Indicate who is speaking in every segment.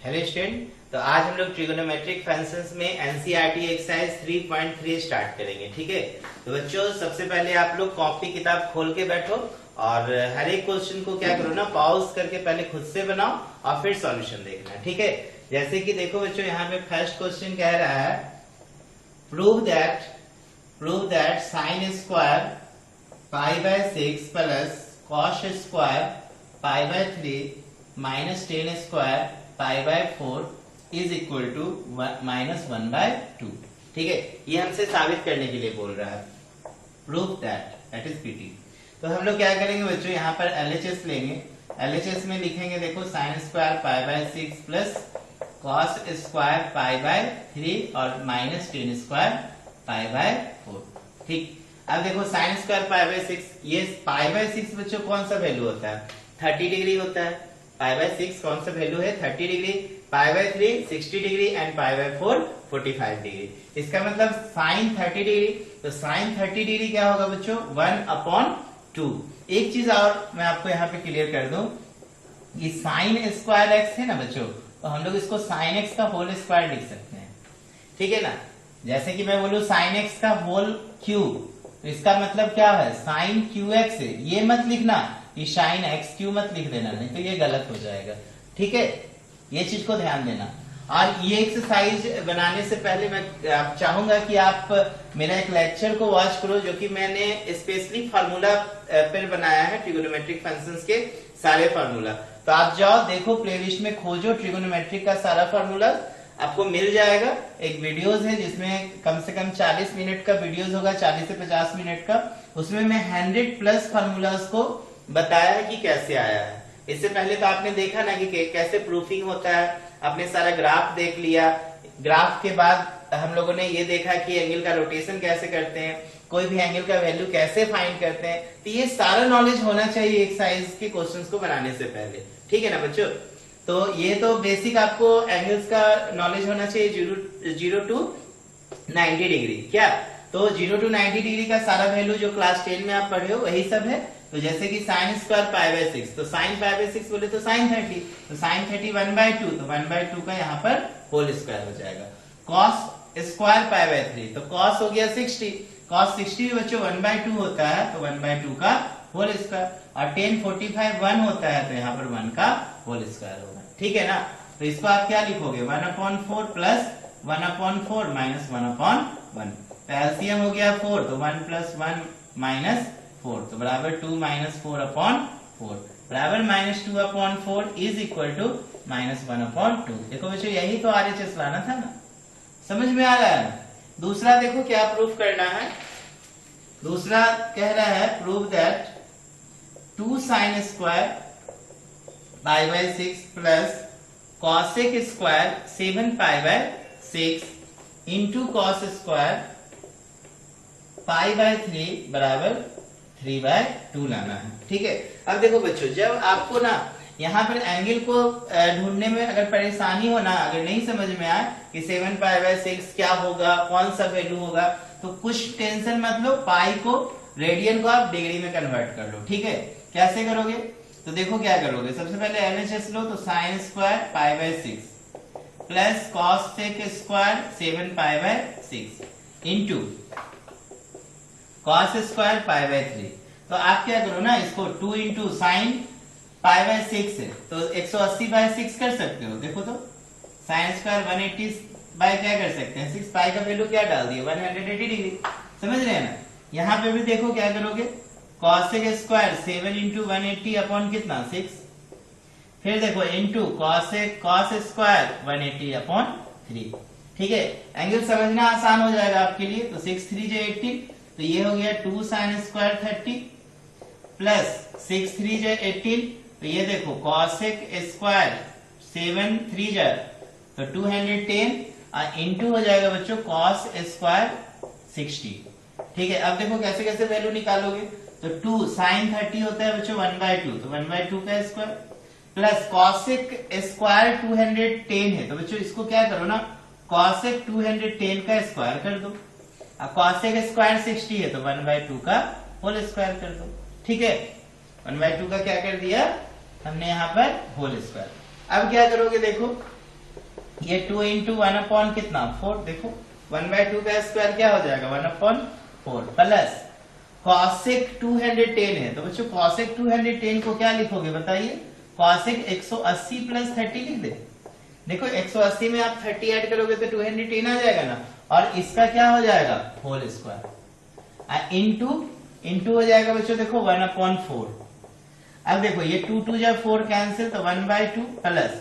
Speaker 1: Hello student. तो आज हम लोग ट्रिगोनोमेट्रिक फंक्शंस में एनसीईआरटी एक्सरसाइज 3.3 स्टार्ट करेंगे। ठीक है, तो बच्चों सबसे पहले आप लोग कॉपी किताब खोल के बैठो और हर एक क्वेश्चन को क्या करो ना, पॉज करके पहले खुद से बनाओ और फिर सॉल्यूशन देखना। ठीक है, जैसे कि देखो बच्चों, यहाँ पे फर्स्ट क्वेश्चन कह रहा है prove that sine square π/6 plus cos square π/3 minus tan square π/4 is equal to -1/2। ठीक है, ये हमसे साबित करने के लिए बोल रहा है। Prove that is PT. तो हम लोग क्या करेंगे बच्चों, यहाँ पर एलएचएस लेंगे। एलएचएस में लिखेंगे देखो sine square π/6 plus cos square π/3 और माइनस टेन स्क्वायर π/4। ठीक, अब देखो साइन स्क्वायर π/6, ये π/6 बच्चों कौन सा वैल्यू होता है? 30 डिग्री होता है। π/6 कौन सा वैल्यू है? 30 डिग्री। π/3 60 degree and π/4 45 degree. इसका मतलब साइन 30 डिग्री, तो साइन 30 डिग्री क्या होगा बच्चों? 1/2। एक चीज और मैं आपको यहाँ पे क्लियर कर दूं, ये साइन स्क्वायर एक्स है ना बच्चों, तो हम लोग इसको साइन एक्स का होल स्क्वायर लिख सकते हैं। ठीक है ना, जैसे कि मैं बोलूं साइन एक्स का होल क्यूब, तो इसका मतलब क्या है? साइन क्यू एक्स है। ये मत लिखना कि साइन एक्स क्यू मत लिख देना, नहीं तो ये गलत हो जाएगा। ठीक है, ये चीज को ध्यान देना। और ये एक्सरसाइज बनाने से पहले मैं चाहूंगा कि आप मेरा एक लेक्चर को वॉच करो, जो कि मैंने स्पेशली फार्मूला पर बनाया है, ट्रिगोनोमेट्रिक फंक्शंस के सारे फार्मूला। तो आप जाओ देखो, प्लेलिस्ट में खोजो ट्रिगोनोमेट्रिक का सारा फार्मूला, आपको मिल जाएगा। एक वीडियोस है जिसमें कम से कम 40 मिनट का वीडियोस होगा, 40 से 50 मिनट का। उसमें मैं 100+ फार्मूलाज को बताया है कि कैसे आया है। इससे पहले तो आपने देखा ना कि कैसे प्रूफिंग होता है, आपने सारा ग्राफ देख लिया। ग्राफ के बाद हम लोगों ने ये देखा कि एंगल का रोटेशन कैसे करते हैं, कोई भी एंगल का वैल्यू कैसे फाइंड करते हैं। तो ये सारा नॉलेज होना चाहिए एक्सरसाइज के क्वेश्चंस को बनाने से पहले। ठीक है ना बच्चों, तो ये तो बेसिक आपको एंगल्स का नॉलेज होना चाहिए। 0 to 90 डिग्री क्या, तो 0 to 90 डिग्री का सारा वैल्यू जो क्लास 10 में आप पढ़े हो वही सब है। तो जैसे कि साइन स्क्वायर π/6, तो साइन π/6 बोले तो साइन 30, तो साइन 30 1/2, तो 1/2 का यहाँ पर होल स्क्वायर हो जाएगा। कॉस स्क्वायर π/3, तो कॉस हो गया 60, कॉस 60 भी बच्चों 1/2 होता है, तो 1/2 का होल स्क्वायर। और 10 45 1 होता है, तो यहाँ पर 1 का होल स्क्वायर होगा। ठीक है ना, तो इसको आप क्या लिखोगे? 1/4 प्लस 1/4 माइनस 1/1। तो एलसीएम हो गया 4, तो 1 + 1 - 4, तो बराबर 2 - 4/4 बराबर -2/4 इज इक्वल टू -1/2। देखो बच्चों, यही तो आरएचएस लाना था ना, समझ में आ रहा है? दूसरा देखो क्या प्रूफ करना है। दूसरा कह रहा है prove that 2 sin square π/6 plus cosec square 7 π/6 into cos square π/3 बराबर 3/2 लाना है। ठीक है, अब देखो बच्चों, जब आपको ना यहाँ पर एंगल को ढूंढने में अगर परेशानी हो ना, अगर नहीं समझ में आए कि 7 π/6 क्या होगा, कौन सा वैल्यू होगा, तो कुछ टेंशन मत लो। पाई को रेडियन को आप डिग्री में कन्वर्ट कर लो। ठीक है, कैसे करोगे? तो देखो क्या करोगे, सबसे पहले एलएचएस लो, तो sine square π/6 plus cosec square 7 π/6 into cos square π/3। तो आप क्या करो ना, इसको 2 इंटू साइन π/6 है, तो 180/6 कर सकते हो। देखो तो साइन स्क्वायर 180 बाय क्या कर सकते हैं? 6 पाई का वैल्यू क्या डाल दिए? 180 डिग्री। समझ रहे हैं ना? यहाँ पे भी देखो क्या करोगे, कॉसेक स्क्वायर 7 इंटू 180 अपॉन कितना? 6। फिर देखो इंटू कॉस स्क्वायर 180/3। ठीक है, एंगल समझना आसान हो जाएगा आपके लिए। तो 6 3 × 18, तो ये हो गया 2 sin स्क्वायर 30 प्लस 6 3 × 18, तो ये देखो कॉसेक स्क्वायर 7 3 × तो 210 इंटू हो जाएगा बच्चों कॉस स्क्वायर 60। ठीक है, अब देखो कैसे कैसे वैल्यू निकालोगे। तो 2 sin 30 होता है बच्चों 1/2, तो 1/2 का स्क्वायर प्लस कॉसेक स्क्वायर 210 है, तो बच्चों इसको क्या करो ना, कॉसेक 210 का स्क्वायर कर दो। अब कॉसेक स्क्वायर 60 है, तो 1/2 का होल स्क्वायर कर दो। ठीक है, 1/2 का क्या कर दिया हमने यहाँ पर होल स्क्वायर। अब क्या करोगे देखो, ये 2 इंटू 1/, कितना 4, देखो 1/2 का स्क्वायर क्या हो जाएगा 1/4 प्लस कॉसेक 210 है, तो बच्चों कॉसेक 210 को क्या लिखोगे बताइए, कॉसेक 180 प्लस 30 लिख दे। देखो 180 में आप 30 ऐड करोगे तो 210 आ जाएगा ना, और इसका क्या हो जाएगा होल स्क्वायर इंटू हो जाएगा बच्चों देखो 1/4। अब देखो ये 2 जब 4 कैंसिल तो 1/2 प्लस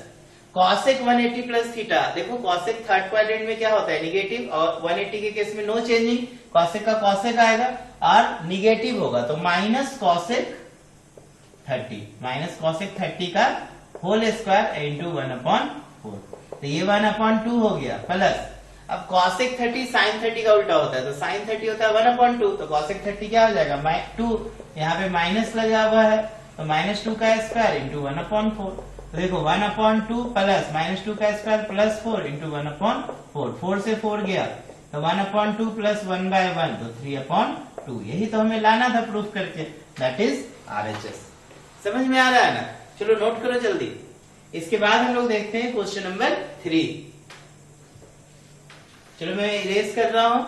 Speaker 1: कॉसेक 180 प्लस थीटा। देखो कॉसेक थर्ड क्वाड्रेंट में क्या होता है नेगेटिव, और 180 के केस में नो चेंजिंग, कॉसेक का कॉसेक आएगा और निगेटिव होगा तो माइनस कॉसेक 30 का होल स्क्वायर इंटू 1/4, तो ये 1/2 हो गया प्लस अब cosec 30 sin 30 का उल्टा होता है, तो sin 30 होता है 1/2, तो cosec 30 क्या हो जाएगा 2, यहाँ पे माइनस लगा हुआ है तो -2 का स्क्वायर इंटू 1/4, तो देखो 1/2 प्लस -2 का स्क्वायर प्लस 4 इंटू 1/4, 4 से 4 गया तो 1/2 प्लस 1/1 तो 3/2, यही तो हमें लाना था प्रूफ करके, दैट इज RHS। समझ में आ रहा है ना, चलो नोट करो जल्दी। इसके बाद हम लोग देखते हैं क्वेश्चन नंबर 3। चलो मैं इरेज कर रहा हूं।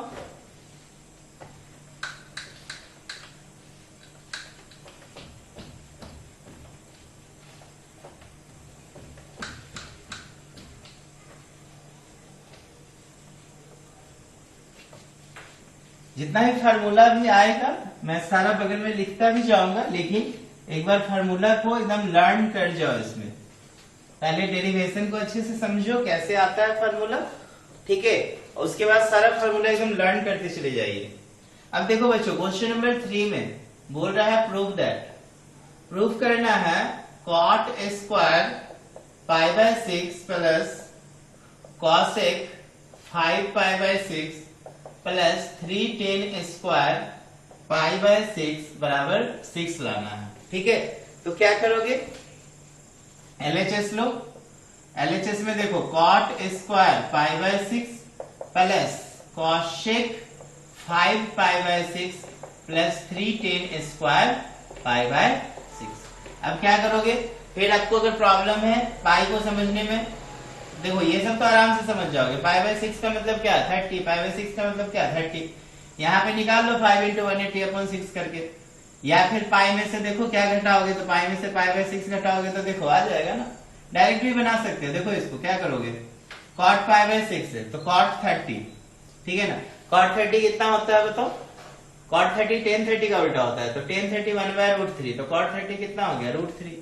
Speaker 1: जितना भी फार्मूला भी आएगा मैं सारा बगल में लिखता भी जाऊंगा, लेकिन एक बार फार्मूला को एकदम लर्न कर जाओ। इसमें पहले डेरिवेशन को अच्छे से समझो कैसे आता है फार्मूला, ठीक है, और उसके बाद सारा फार्मूला एकदम लर्न करते चले जाइए। अब देखो बच्चों क्वेश्चन नंबर 3 में बोल रहा है प्रूव दैट, प्रूफ करना है cot square π/6 plus cosec 5π/6 plus 3tan square π/6 बराबर 6 लाना है, ठीक है। तो क्या करोगे LHS लो, LHS में देखो cot square π/6 plus cosec 5π/6 plus 3tan square π/6। अब क्या करोगे, फिर आपको अगर प्रॉब्लम है पाई को समझने में, देखो ये सब तो आराम से समझ जाओगे। π/6 का मतलब क्या 30, π/6 का मतलब क्या 30, यहाँ पे निकाल लो 5 इंटू 180/6 करके, या फिर पाई में से देखो क्या घटाओगे, तो पाई में से π/6 घटाओगे तो देखो आ जाएगा ना, डायरेक्ट भी बना सकते हो। देखो इसको क्या करोगे cot π/6 है तो cot 30, ठीक है ना, cot 30 कितना होता है बताओ, cot 30 tan 30 का उल्टा होता है, तो tan 30 1/√3, तो cot 30 कितना हो गया √3,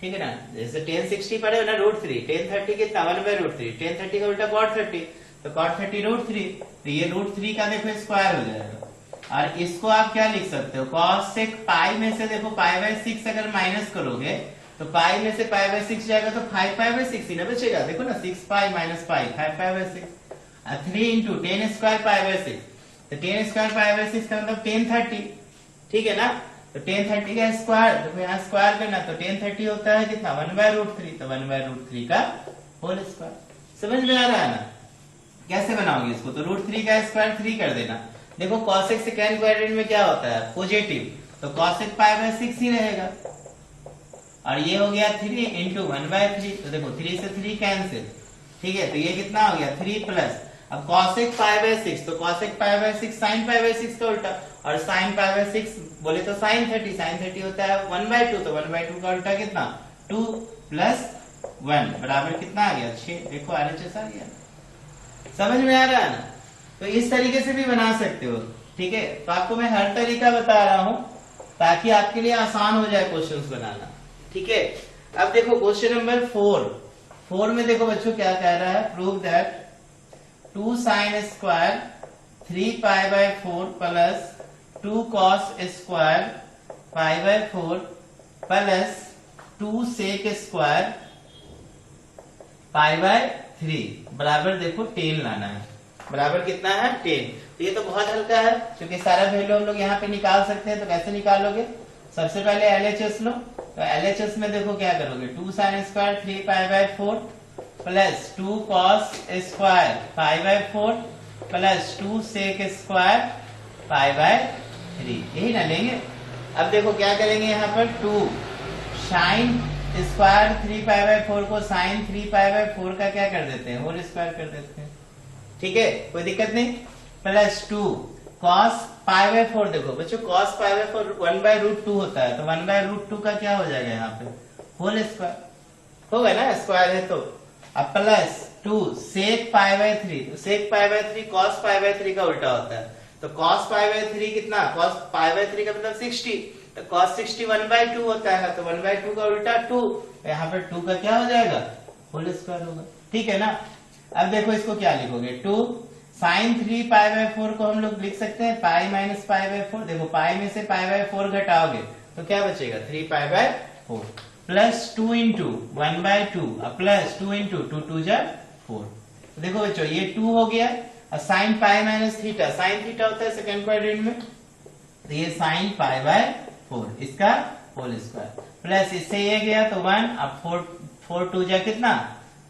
Speaker 1: ठीक है ना। जैसे tan 60 पड़े ना √3, tan 30 कितना 1/√3, tan 30 का उल्टा cot 30, तो cot 30 √3, तो ये √3 का देखो स्क्वायर हो जाएगा। और इसको आप क्या लिख सकते हो cosec पाई में से देखो π/6 अगर माइनस करोगे तो पाई में से π/6 जाएगा तो 5π/6 ही ना बचेगा, देखो ना 6 pi minus pi 5π/6, 3 into tan square π/6, तो tan स्क्वायर π/6 का मतलब tan 30, ठीक है ना, तो tan 30 का स्क्वायर देखो यहाँ स्क्वायर करना, तो tan 30 होता है कितना 1/√3, तो 1/√3 का होल स्क्वायर। समझ में आ रहा है ना, कैसे बनाओगे इसको, तो √3 का स्क्वायर 3 कर देना। देखो cosec सेकेंड क्वाड्रेंट में क्या होता है पॉजिटिव, तो cosec π/6 ही रहेगा, और ये हो गया 3 इंटू 1/3, तो देखो 3 से 3 कैंसिल, ठीक है, तो ये कितना हो गया 3 प्लस अब cosec π/6, तो cosec π/6 sin π/6 का उल्टा, और sin π/6 बोले तो sin 30, sin 30 होता है 1/2, तो 1/2 का उल्टा कितना 2 प्लस 1 बराबर कितना आ गया 6। देखो RHS आ गया, समझ में आ रहा है ना। तो इस तरीके से भी बना सकते हो, ठीक है। तो आपको मैं हर तरीका बता रहा हूं ताकि आपके लिए आसान हो जाए क्वेश्चंस बनाना, ठीक है। अब देखो क्वेश्चन नंबर 4 में देखो बच्चों क्या कह रहा है, prove that 2 sin square 3π/4 plus 2 cos square π/4 plus 2 sec square π/3 बराबर देखो 10 लाना है, बराबर कितना है 10। तो ये तो बहुत हल्का है, क्योंकि सारा वैल्यू हम लोग यहाँ पे निकाल सकते हैं। तो कैसे निकालोगे, सबसे पहले LHS लो, तो LHS में देखो क्या करोगे 2 sin square 3π/4 plus 2 cos square π/4 plus 2 sec square π/3, यही ना लेंगे। अब देखो क्या करेंगे यहाँ पर 2 sin स्क्वायर 3π/4 को साइन 3π/4 का क्या कर देते हैं, होल स्क्वायर कर देते हैं। ठीक है, कोई दिक्कत नहीं। प्लस 2 cos π/4, देखो बच्चों cos π/4 1/√2 होता है, तो 1/√2 का क्या हो जाएगा यहाँ पे, होल स्क्वायर होगा ना, स्क्वायर है तो। अब प्लस 2 sec π/3, तो sec π/3 cos π/3 का उल्टा होता है, तो cos π/3 कितना, cos π/3 का मतलब 60, तो cos 60 1/2 होता है, तो 1/2 का उल्टा 2, तो यहाँ पर 2 का क्या हो जाएगा, होल स्क्वायर होगा। ठीक है ना। अब देखो इसको क्या लिखोगे, 2 sin 3π/4 को हम लोग लिख सकते हैं पाई माइनस π/4, देखो पाई में से π/4 घटाओगे तो क्या बचेगा, 3π/4 प्लस 2 इंटू 1/2 प्लस 2 इंटू 2 2 जा 4। देखो बच्चों ये 2 हो गया, और sine pi minus theta, sine theta होता है सेकंड क्वाड्रेंट में, तो ये साइन π/4 इसका होल स्क्वायर, प्लस इससे ये गया तो 1, अब 4 2 जा कितना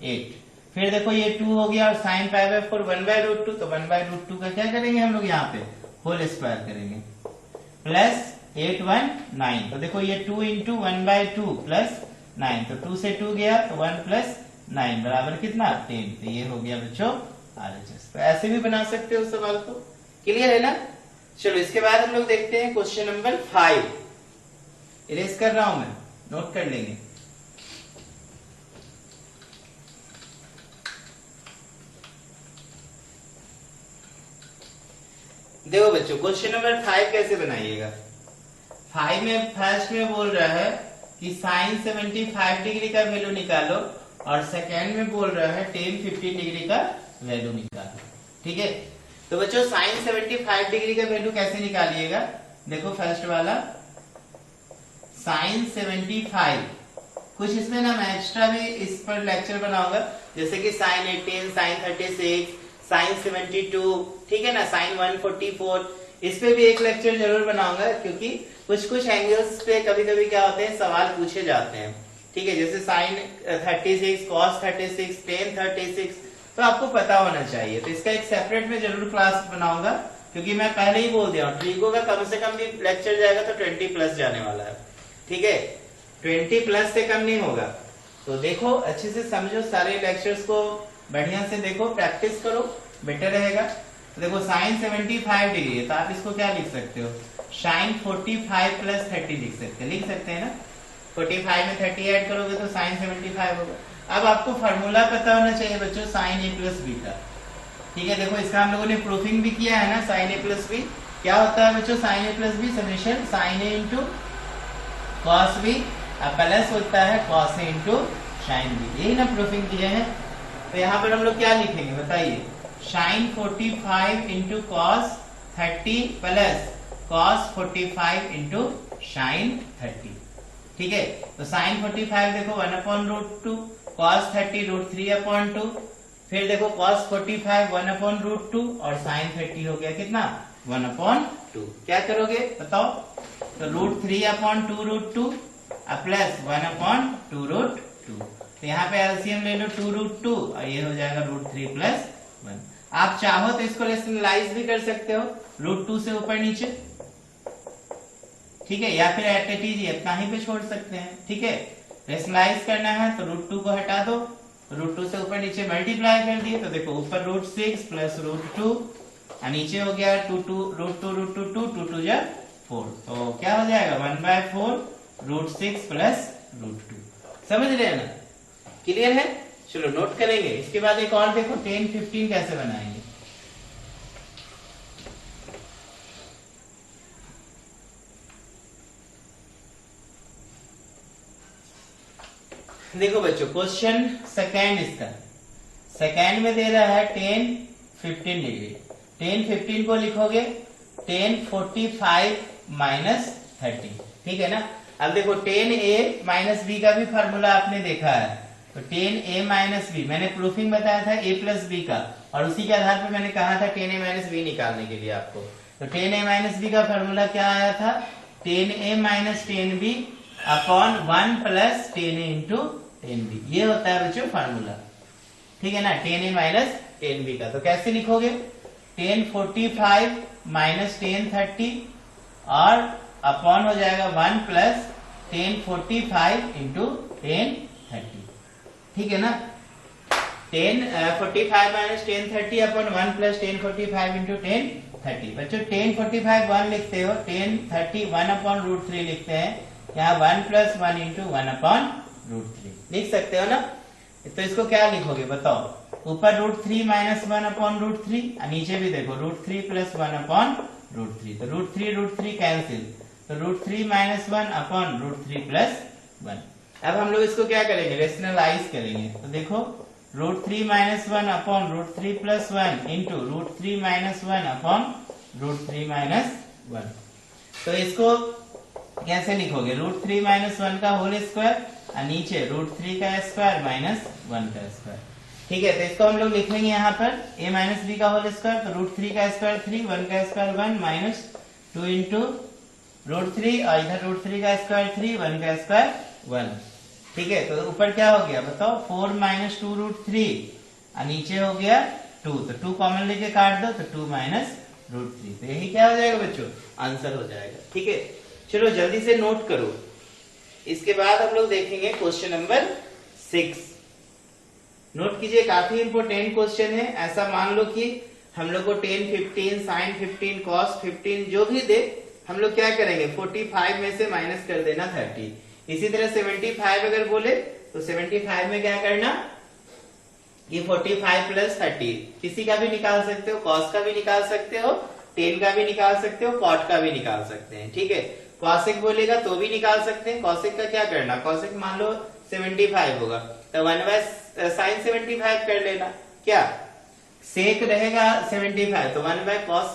Speaker 1: 8, फिर देखो ये 2 हो गया, और साइन π/4 1/√2, तो 1/√2 का क्या करेंगे हम लोग यहाँ पे, होल स्क्वायर करेंगे, प्लस 8 1 9, तो देखो ये 2 इंटू 1/2 प्लस 9, तो 2 से 2 गया तो 1 प्लस 9 बराबर कितना 10, तो ये हो गया बच्चों RHS। तो ऐसे भी बना सकते हो सवाल को, क्लियर है ना। चलो इसके बाद हम लोग देखते हैं क्वेश्चन नंबर 5, इरेज कर रहा हूं मैं, नोट कर लेंगे। देखो बच्चों क्वेश्चन नंबर 5 कैसे बनाइएगा। 5 में फर्स्ट में बोल रहा है कि साइन 75 डिग्री का वैल्यू निकालो, और सेकेंड में बोल रहा है टेन 15 डिग्री का वैल्यू निकालो। ठीक है, तो बच्चों साइन 75 डिग्री का वैल्यू कैसे निकालिएगा, देखो फर्स्ट वाला साइन 75, कुछ इसमें ना मैं एक्स्ट्रा भी इस पर लेक्चर बनाऊंगा, जैसे कि साइन 18, साइन 36, साइन 72, ठीक है ना, साइन 144, इस पे भी एक लेक्चर जरूर बनाऊंगा, क्योंकि कुछ कुछ एंगल्स पे कभी कभी क्या होते हैं सवाल पूछे जाते हैं। ठीक है, जैसे साइन 36, कॉस 36, टेन 36, तो आपको पता होना चाहिए, तो इसका एक सेपरेट में जरूर क्लास बनाऊंगा, क्योंकि मैं पहले ही बोल दिया हूँ ट्रीगो का कम से कम भी लेक्चर जाएगा तो 20 प्लस जाने वाला है। ठीक है, 20 प्लस से कम नहीं होगा, तो देखो अच्छे से समझो, सारे लेक्चर्स को बढ़िया से देखो, प्रैक्टिस करो, बेटर रहेगा। तो देखो साइन 75 डिग्री है, तो आप इसको क्या लिख सकते हो, साइन 45 प्लस 30 लिख सकते हैं ना, 45 में 30 ऐड करोगे तो साइन 75 होगा। अब आपको फार्मूला पता होना चाहिए बच्चों साइन ए प्लस बी का। ठीक है, देखो इसका हम लोगों ने प्रूफिंग भी किया है ना, साइन ए प्लस बी क्या होता है बच्चों, sign A plus be summation sign A into cos B, plus होता है cos A into sine B, यही ना प्रूफिंग किए हैं। तो यहाँ पर हम लोग क्या लिखेंगे बताइए, sine 45 into cos 30 plus cos 45 into sine 30। ठीक है, तो साइन 45 देखो 1/√2, कॉस 30 √3/2, फिर देखो कॉस 45 1/√2, और साइन 30 हो गया कितना 1/2। क्या करोगे बताओ, तो √3/2√2 प्लस 1/2√2, तो यहाँ पे एलसीएम ले लो 2√2, और ये हो जाएगा √3 प्लस 1। आप चाहो तो इसको रेशनलाइज भी कर सकते हो, √2 से ऊपर नीचे, ठीक है, या फिर एट इतना ही पे छोड़ सकते हैं। ठीक है, रेशनलाइज करना है तो √2 को हटा दो, √2 से ऊपर नीचे मल्टीप्लाई कर दिए, तो देखो ऊपर √6 प्लस √2, और नीचे हो गया 2 2 जा 4, तो क्या हो जाएगा 1/4 √6 प्लस √2। समझ रहे हैं ना, क्लियर है। चलो नोट करेंगे। इसके बाद एक और देखो 10 15 कैसे बनाएंगे। देखो बच्चों क्वेश्चन सेकेंड, इसका सेकेंड में दे रहा है 10 15 डिग्री, 10 15 को लिखोगे 10 45 माइनस 30। ठीक है ना। अब देखो 10a माइनस बी का भी फॉर्मूला आपने देखा है, तो 10a माइनस बी मैंने प्रूफिंग बताया था a प्लस बी का, और उसी के आधार पर मैंने कहा था 10a माइनस बी निकालने के लिए आपको। तो 10a माइनस बी का फॉर्मूला क्या आया था, 10a minus 10b upon 1 plus 10a into 10b, ये होता है बच्चों फॉर्मूला। ठीक है ना, 10a माइनस 10b का। तो कैसे लिखोगे, 10 45 माइनस 10 30 और अपॉन हो जाएगा 1 प्लस टेन 45 इंटू टेन 30, ठीक है ना। 1045 माइनस 1030 अपॉन 1 प्लस 1045 इंटू 1030। बच्चों 1045 1 लिखते हो, 1030 1 अपॉन रूट 3 लिखते हैं, यहाँ 1 प्लस 1 इंटू 1 अपॉन रूट 3 लिख सकते हो ना। तो इसको क्या लिखोगे बताओ, ऊपर रूट 3 माइनस 1 अपॉन रूट 3, नीचे भी देखो रूट 3 प्लस 1 अपॉन रूट 3, तो रूट 3 कैंसिल, तो root 3 minus 1 upon root 3 plus 1। अब हम लोग इसको क्या करेंगे, रेशनलाइज करेंगे, तो देखो root 3 minus 1 upon root 3 plus 1 into root 3 minus 1 upon root 3 minus 1। तो इसको कैसे लिखोगे, रूट 3 माइनस 1 का होल स्क्वायर और नीचे रूट 3 का स्क्वायर माइनस 1 का स्क्वायर, ठीक है। तो इसको हम लोग लिखेंगे यहाँ पर a माइनस बी का होल स्क्वायर, तो रूट 3 का स्क्वायर 3, 1 का स्क्वायर 1 माइनस 2 इंटू रूट 3 और इधर रूट 3 का स्क्वायर 3, 1 का स्क्वायर 1, ठीक है। तो ऊपर क्या हो गया बताओ, 4 माइनस 2 रूट 3 और नीचे हो गया 2, तो 2 कॉमन लेके काट दो, तो 2 माइनस रूट 3, तो यही क्या हो जाएगा बच्चों, आंसर हो जाएगा, ठीक है। चलो जल्दी से नोट करो। इसके बाद हम लोग देखेंगे क्वेश्चन नंबर 6। नोट कीजिए, काफी इंपोर्टेंट क्वेश्चन है। ऐसा मान लो कि हम लोग को 10, 15, sin 15, cos 15 जो भी दे, हम लोग क्या करेंगे 45 में से माइनस कर देना 30। इसी तरह 75 अगर बोले तो 75 में क्या करना, ये 45 प्लस 30 किसी का भी निकाल सकते हो, cos का भी निकाल सकते हो, tan का भी निकाल सकते हो, cot का भी निकाल सकते हैं, ठीक है। cosec बोलेगा तो भी निकाल सकते हैं। cosec का क्या करना, cosec मान लो 75 होगा तो 1 बाय sin 75 कर लेना, क्या sec रहेगा 75 तो 1 बाय cos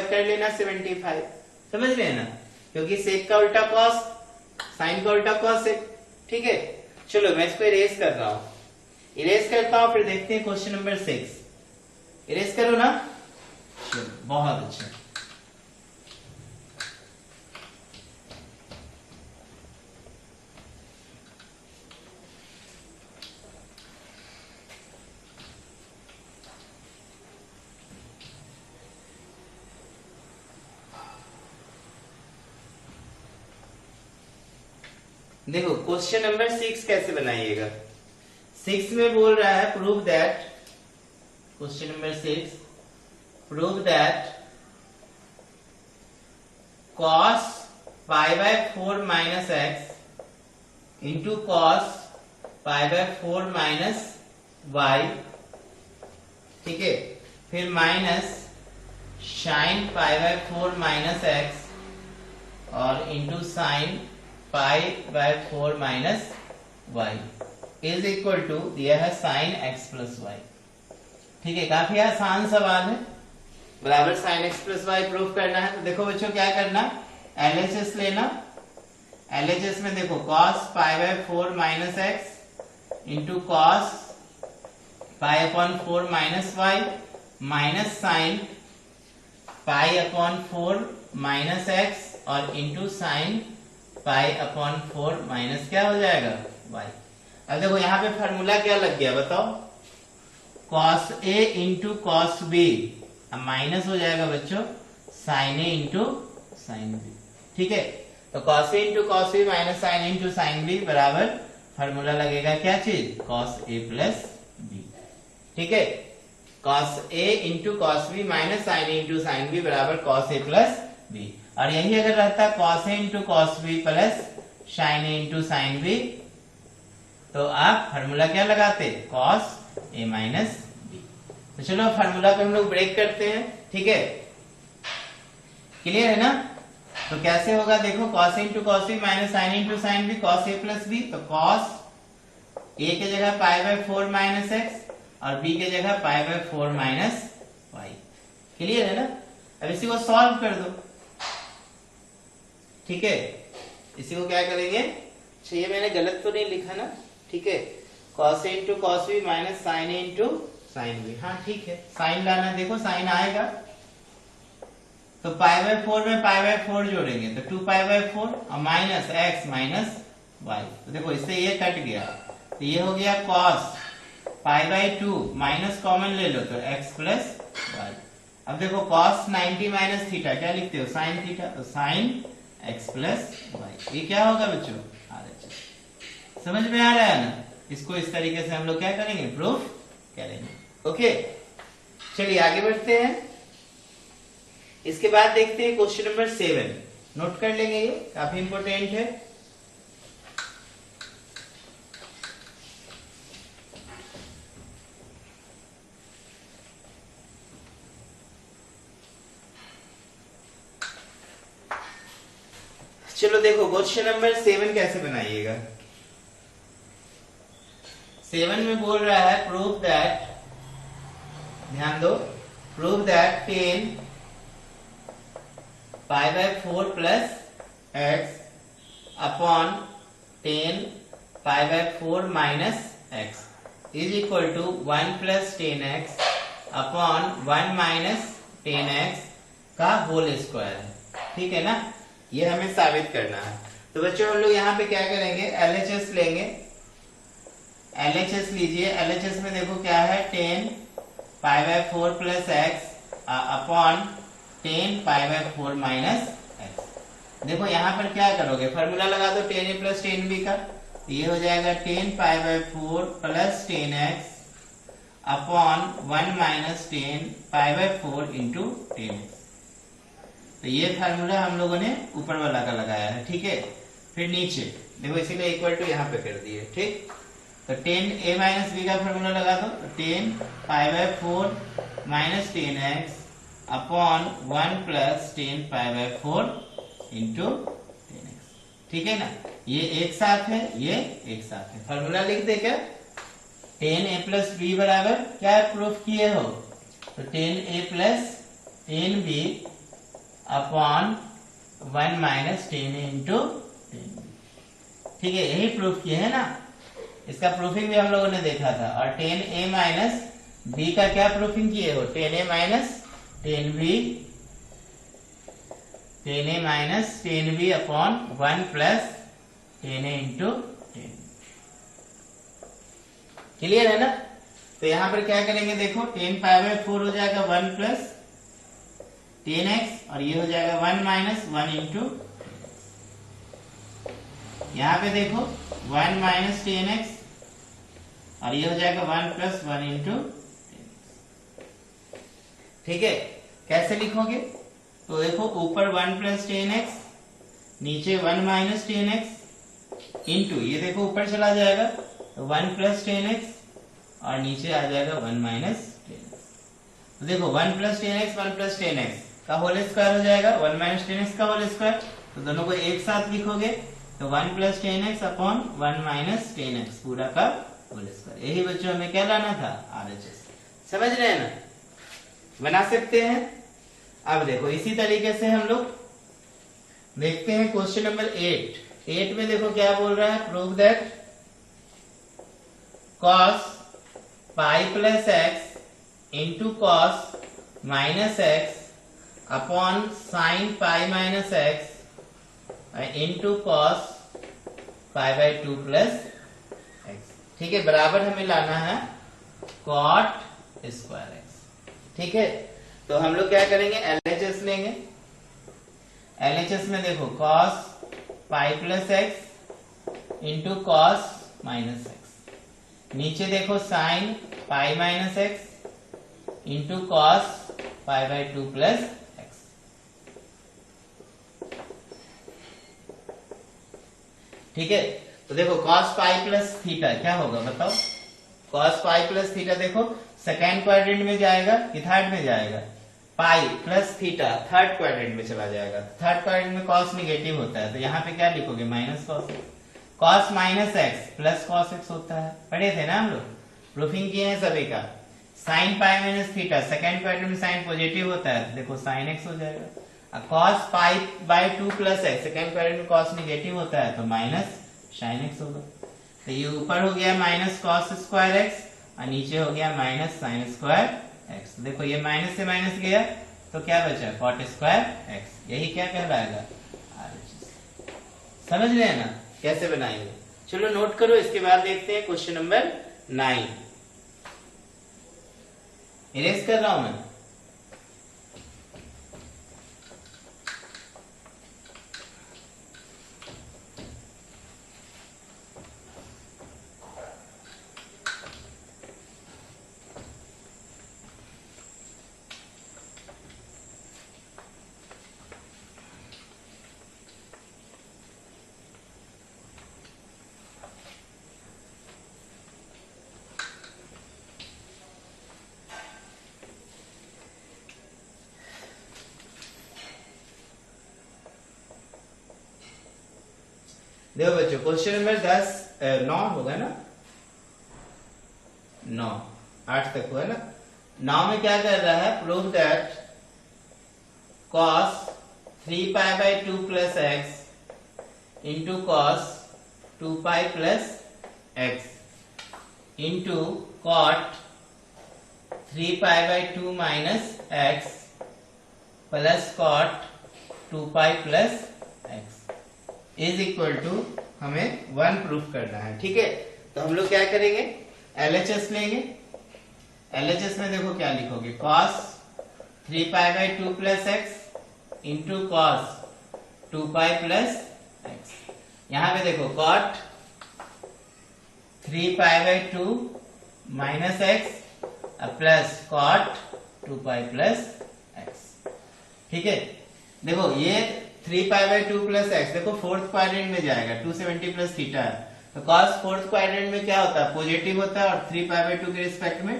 Speaker 1: कर लेना 75, समझ रहे हैं ना, क्योंकि sec का उल्टा cos, sin का उल्टा cosec, ठीक है। चलो मैं इसको इरेज कर रहा हूं, इरेज करता हूं, फिर देखते हैं क्वेश्चन नंबर 6। इरेज करो ना, चलो बहुत अच्छा। देखो क्वेश्चन नंबर 6 कैसे बनाइएगा। 6 में बोल रहा है prove that, question number 6, prove that cos pi by 4 minus x into cos pi by 4 minus y, ठीक है, फिर minus sin pi by 4 minus x और into sin pi by 4 minus y is equal to दिया है sin x plus Y, ठीक है। काफी आसान सवाल है, बराबर sin x plus y proof करना है। तो देखो बच्चों क्या करना, LHS लेना, LHS में देखो cos pi by 4 minus x into cos pi upon 4 minus y minus sin pi upon 4 minus x और into sin pi upon 4 minus क्या हो जाएगा y। अब देखो यहाँ पे फार्मूला क्या लग गया बताओ, cos a into cos b, अब माइनस हो जाएगा बच्चों sin a into sin b, ठीक है। तो cos a into cos b minus sin into sin b बराबर फार्मूला लगेगा क्या चीज, cos a प्लस b, ठीक है। cos a into cos b minus sin into sin b बराबर cos a प्लस b, और यही अगर रहता cos a into cos b plus sin a into sin b, तो आप फार्मूला क्या लगाते, cos a माइनस b। तो चलो फार्मूला को हम लोग ब्रेक करते हैं, ठीक है, क्लियर है ना। तो कैसे होगा देखो, cos a into cos b minus sin into sin b, cos a plus b, तो cos a के जगह पाई बाय 4 माइनस एक्स और b के जगह pi by 4 minus y, clear है ना। अब इसी को सॉल्व कर दो, ठीक है। इसी को क्या करेंगे, ये मैंने गलत तो नहीं लिखा ना, ठीक है, cos a into cos b minus sin a into sin b, हाँ ठीक है, साइन लाना, देखो साइन आएगा तो पाई बाय 4 में पाई बाय 4 जोड़ेंगे तो 2 पाई बाय 4 और माइनस x माइनस y, तो देखो इससे ये कट गया, तो ये हो गया cos pi bye 2 minus common ले लो तो x प्लस y। अब देखो cos 90 माइनस थीटा क्या लिखते हो, sin थीटा, तो sin x प्लस y, ये क्या होगा बच्चों, RHS। समझ में आ रहा है ना? इसको इस तरीके से हम लोग क्या करेंगे, प्रूफ करेंगे। ओके, चलिए आगे बढ़ते हैं। इसके बाद देखते हैं क्वेश्चन नंबर 7। नोट कर लेंगे, ये काफी इंपॉर्टेंट है। चलो देखो क्वेश्चन नंबर 7 कैसे बनाइएगा। 7 में बोल रहा है प्रूव दैट, ध्यान दो, prove that 10 pi by 4 plus x upon 10 pi by 4 minus x is equal to 1 plus 10x upon 1 minus 10x का होल स्क्वायर। ठीक है ना? ये हमें साबित करना है। तो बच्चों हम लोग यहाँ पे क्या करेंगे, LHS लेंगे। LHS लीजिए। LHS में देखो क्या है, 10 pi by 4 plus x upon 10 pi by 4 minus x. देखो यहाँ पर क्या करोगे, फॉर्मूला लगा दो 10a प्लस 10b का। ये हो जाएगा 10 pi by 4 plus 10x upon 1 minus 10 pi by 4 into 10x। तो ये फार्मूला हम लोगों ने ऊपर वाला का लगाया है। ठीक है, फिर नीचे देखो इसीलिए इक्वल टू यहाँ पे कर दिए। ठीक, तो 10a माइनस b का फार्मूला लगा दो, तो 10 pi by 4 minus 10x upon 1 plus 10 pi by 4 into 10x। ठीक है ना? ये एक साथ है, ये एक साथ है। फार्मूला लिख दे क्या, 10a प्लस b बराबर क्या प्रूफ किए हो, तो 10a plus 10b upon 1 minus 10 into 10। ठीक है, यही प्रूफ किए है ना। इसका प्रूफिंग भी हम लोगों ने देखा था। और 10a माइनस b का क्या प्रूफिंग किए हो, 10a minus 10b, 10a minus 10b upon 1 plus 10a into 10। Clear है ना? तो यहां पर क्या करेंगे, देखो 10 पाई बाय 4 हो जाएगा 1 प्लस 10x और ये हो जाएगा 1 माइनस 1 इंटू। यहां पे देखो 1 माइनस 10x और ये हो जाएगा 1 प्लस 1 इंटू। ठीक है, कैसे लिखोगे, तो देखो ऊपर 1 प्लस 10x, नीचे 1 माइनस 10x इंटू, ये देखो ऊपर चला जाएगा तो 1 प्लस 10x और नीचे आ जाएगा 1 माइनस 10x। तो देखो 1 प्लस 10x 1 प्लस 10x का होल स्क्वायर हो जाएगा 1 माइनस 10x का होल स्क्वायर। तो दोनों को एक साथ लिखोगे तो 1 plus 10x upon 1 minus 10x पूरा का होल स्क्वायर। यही बच्चों हमें क्या लाना था, RHS। समझ रहे हैं ना? बना सकते हैं। अब देखो इसी तरीके से हम लोग देखते हैं क्वेश्चन नंबर 8। 8 में देखो क्या बोल रहा है, prove that cos pi plus x into cos minus x upon sine pi minus x into cos pi by 2 plus x। ठीक है, बराबर हमें लाना है कॉट स्क्वायर x। ठीक है, तो हम लोग क्या करेंगे, LHS लेंगे। LHS में देखो cos pi plus x into cos minus x, नीचे देखो sine pi minus x into cos pi by 2 plus x। ठीक है, तो देखो cos पाई प्लस थीटा क्या होगा बताओ, cos पाई प्लस थीटा देखो सेकेंड क्वाड्रेंट में जाएगा कि थर्ड में जाएगा, pi plus theta third quadrant में चला जाएगा। थर्ड क्वाड्रेंट में cos निगेटिव होता है, तो यहाँ पे क्या लिखोगे, minus cos x। cos minus x plus cos x होता है, पढ़े थे ना हम लोग, प्रूफिंग किए हैं सभी का। Sine pi minus theta second quadrant में साइन पॉजिटिव होता है, तो देखो sin x हो जाएगा। cos pi bye 2 plus x second quadrant में cos निगेटिव होता है, तो माइनस sin x होगा। तो ये ऊपर हो गया माइनस cos स्क्वायर x और नीचे हो गया माइनस sin स्क्वायर x। देखो ये माइनस से माइनस गया तो क्या बचा, cot स्क्वायर x। यही क्या कहलाएगा, RHS। समझ रहे हैं ना कैसे बनाएंगे? चलो नोट करो, इसके बाद देखते हैं क्वेश्चन नंबर 9। इरेज कर रहा हूं मैं। देखो बच्चों क्वेश्चन नंबर 9 होगा ना, 9 8 तक हुआ ना। 9 में क्या कर रहा है, prove that cos 3 pi by 2 plus x into cos 2 pi plus x into cot 3 pi by 2 minus x plus cot 2 pi plus x is equal to हमें 1 प्रूफ करना है। ठीक है, तो हम लोग क्या करेंगे, LHS लेंगे। LHS में देखो क्या लिखोगे, cos 3 pi by 2 plus x into cos 2 pi plus x। यहां पे देखो cot 3 pi by 2 minus x plus cot 2 pi plus x। ठीक है, देखो ये 3 pi by 2 plus x देखो फोर्थ क्वाड्रेंट में जाएगा, 270 प्लस थीटा है, तो cos फोर्थ क्वाड्रेंट में क्या होता है, पॉजिटिव होता है, और 3 pi by 2 के रिस्पेक्ट में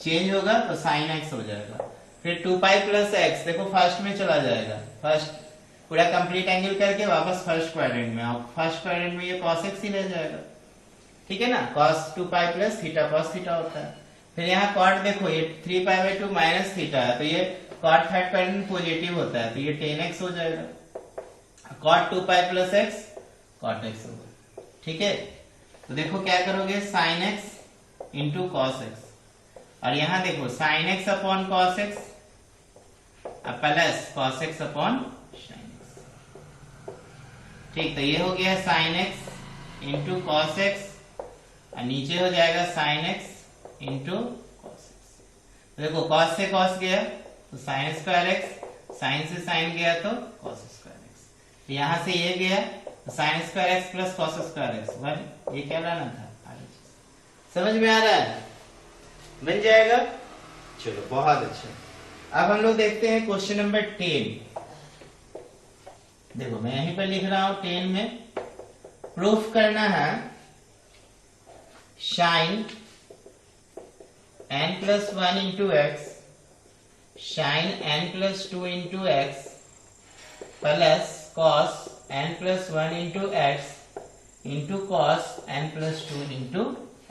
Speaker 1: चेंज होगा तो sin x हो जाएगा। फिर 2 pi plus x देखो फर्स्ट में चला जाएगा, फर्स्ट पूरा कंप्लीट एंगल करके वापस फर्स्ट क्वाड्रेंट में, और फर्स्ट क्वाड्रेंट में ये cos x ही रह जाएगा। ठीक है ना, cos 2 pi plus theta cos theta होता है। फिर यहाँ cot देखो ये 3 pi by 2 माइनस थीटा है, तो ये cot थर्ड क्वाड्रेंट पॉजिटिव होता है, तो ये tan x हो जाएगा। cot 2 pi plus x cot x होगा। ठीक है, तो देखो क्या करोगे, sin x into cos x, और यहां देखो sin x upon cos x plus cos x upon sin x। ठीक, तो ये हो गया sin x into cos x, और नीचे हो जाएगा sin x into cos x। तो देखो cos से cos गया तो sin स्क्वायर x, sin से sin गया तो cos स्क्वायर x, तो यहां से ये गया तो sin square x plus cos square x, one ये क्या लाना था, समझ में आ रहा है, बन जाएगा। चलो बहुत अच्छा। अब हम लोग देखते हैं क्वेश्चन नंबर 10। देखो मैं यहीं पर लिख रहा हूं 10 में प्रूफ करना है sin n plus 1 into x sin n plus 2 into x plus cos n plus 1 into x into cos n plus 2 into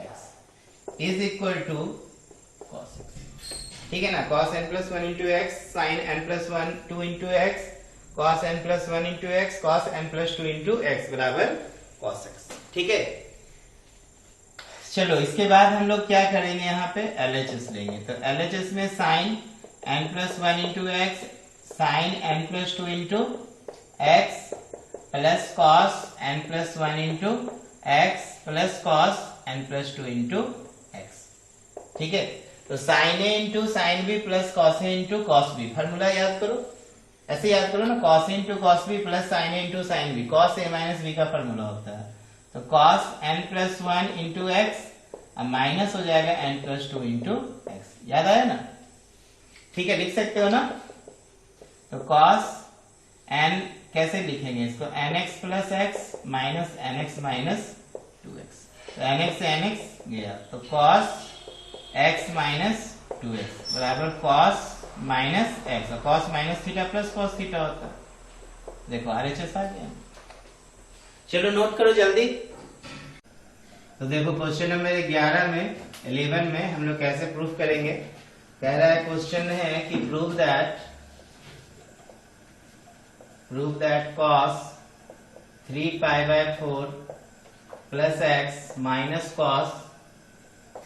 Speaker 1: x is equal to cos x। ठीक है ना, cos n plus 1 into x sin n plus 1 2 into x cos n plus 1 into x cos n plus 2 into x बराबर cos x। ठीक है, चलो इसके बाद हम लोग क्या करेंगे, यहाँ पे LHS लेंगे, तो LHS में sin n plus 1 into x sin n plus 2 into x plus cos n plus 1 into x plus cos n plus 2 into x। ठीक है, तो sin a into sin b plus cos a into cos b, formula याद करो, ऐसे याद करो ना, cos a into cos b plus sin a into sin b, cos a minus b का फॉर्मूला होता है, तो cos n plus 1 into x अब माइनस हो जाएगा n प्लस 2 इंटू x, याद आया ना। ठीक है, लिख सकते हो ना, तो cos n कैसे लिखेंगे इसको, nx plus x minus nx minus 2x, तो nx से nx गया, तो cos x माइनस 2x बराबर cos माइनस x, और cos minus theta plus cos theta होता है। देखो RHS आ गया, चलो नोट करो जल्दी। तो देखो क्वेश्चन नंबर 11 में हम लोग कैसे प्रूफ करेंगे, कह रहा है क्वेश्चन है कि prove that cos 3 pi by 4 plus x minus cos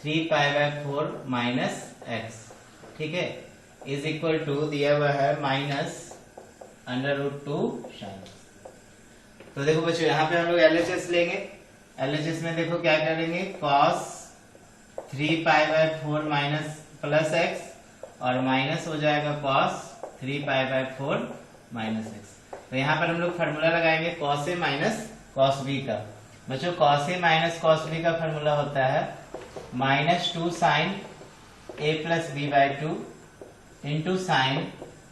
Speaker 1: 3 pi by 4 minus x, ठीक है, इज इक्वल टू दिया हुआ है माइनस √2 sin x। तो देखो बच्चों यहाँ पे हम लोग LHS लेंगे, LHS में देखो क्या करेंगे, cos 3 pi by 4 minus plus x और माइनस हो जाएगा cos 3 pi by 4 minus x। तो यहाँ पर हम लोग फॉर्मूला लगाएंगे cos a minus cos b का। बच्चों cos a minus cos b का फॉर्मूला होता है minus 2 sin a plus b by 2 into sine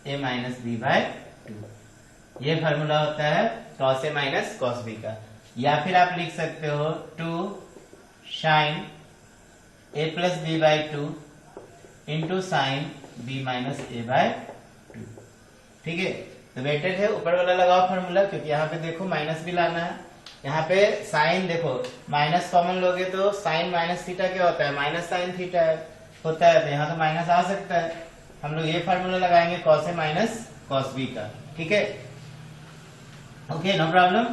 Speaker 1: a minus b by 2, ये फॉर्मूला होता है cos a minus cos b का। या फिर आप लिख सकते हो 2 sin a plus b by 2 into sine b minus a by 2। ठीक है, तो बेटर है ऊपर वाला लगाओ फॉर्मूला, क्योंकि यहाँ पे देखो माइनस भी लाना है, यहाँ पे साइन देखो माइनस कॉमन लोगे तो साइन माइनस थीटा क्या होता है, माइनस साइन थीटा होता है, तो यहाँ तो माइनस आ सकता है। हम लोग ये फार्मूला लगाएंगे cos a minus cos B का, ठीक है, ओके नो प्रॉब्लम।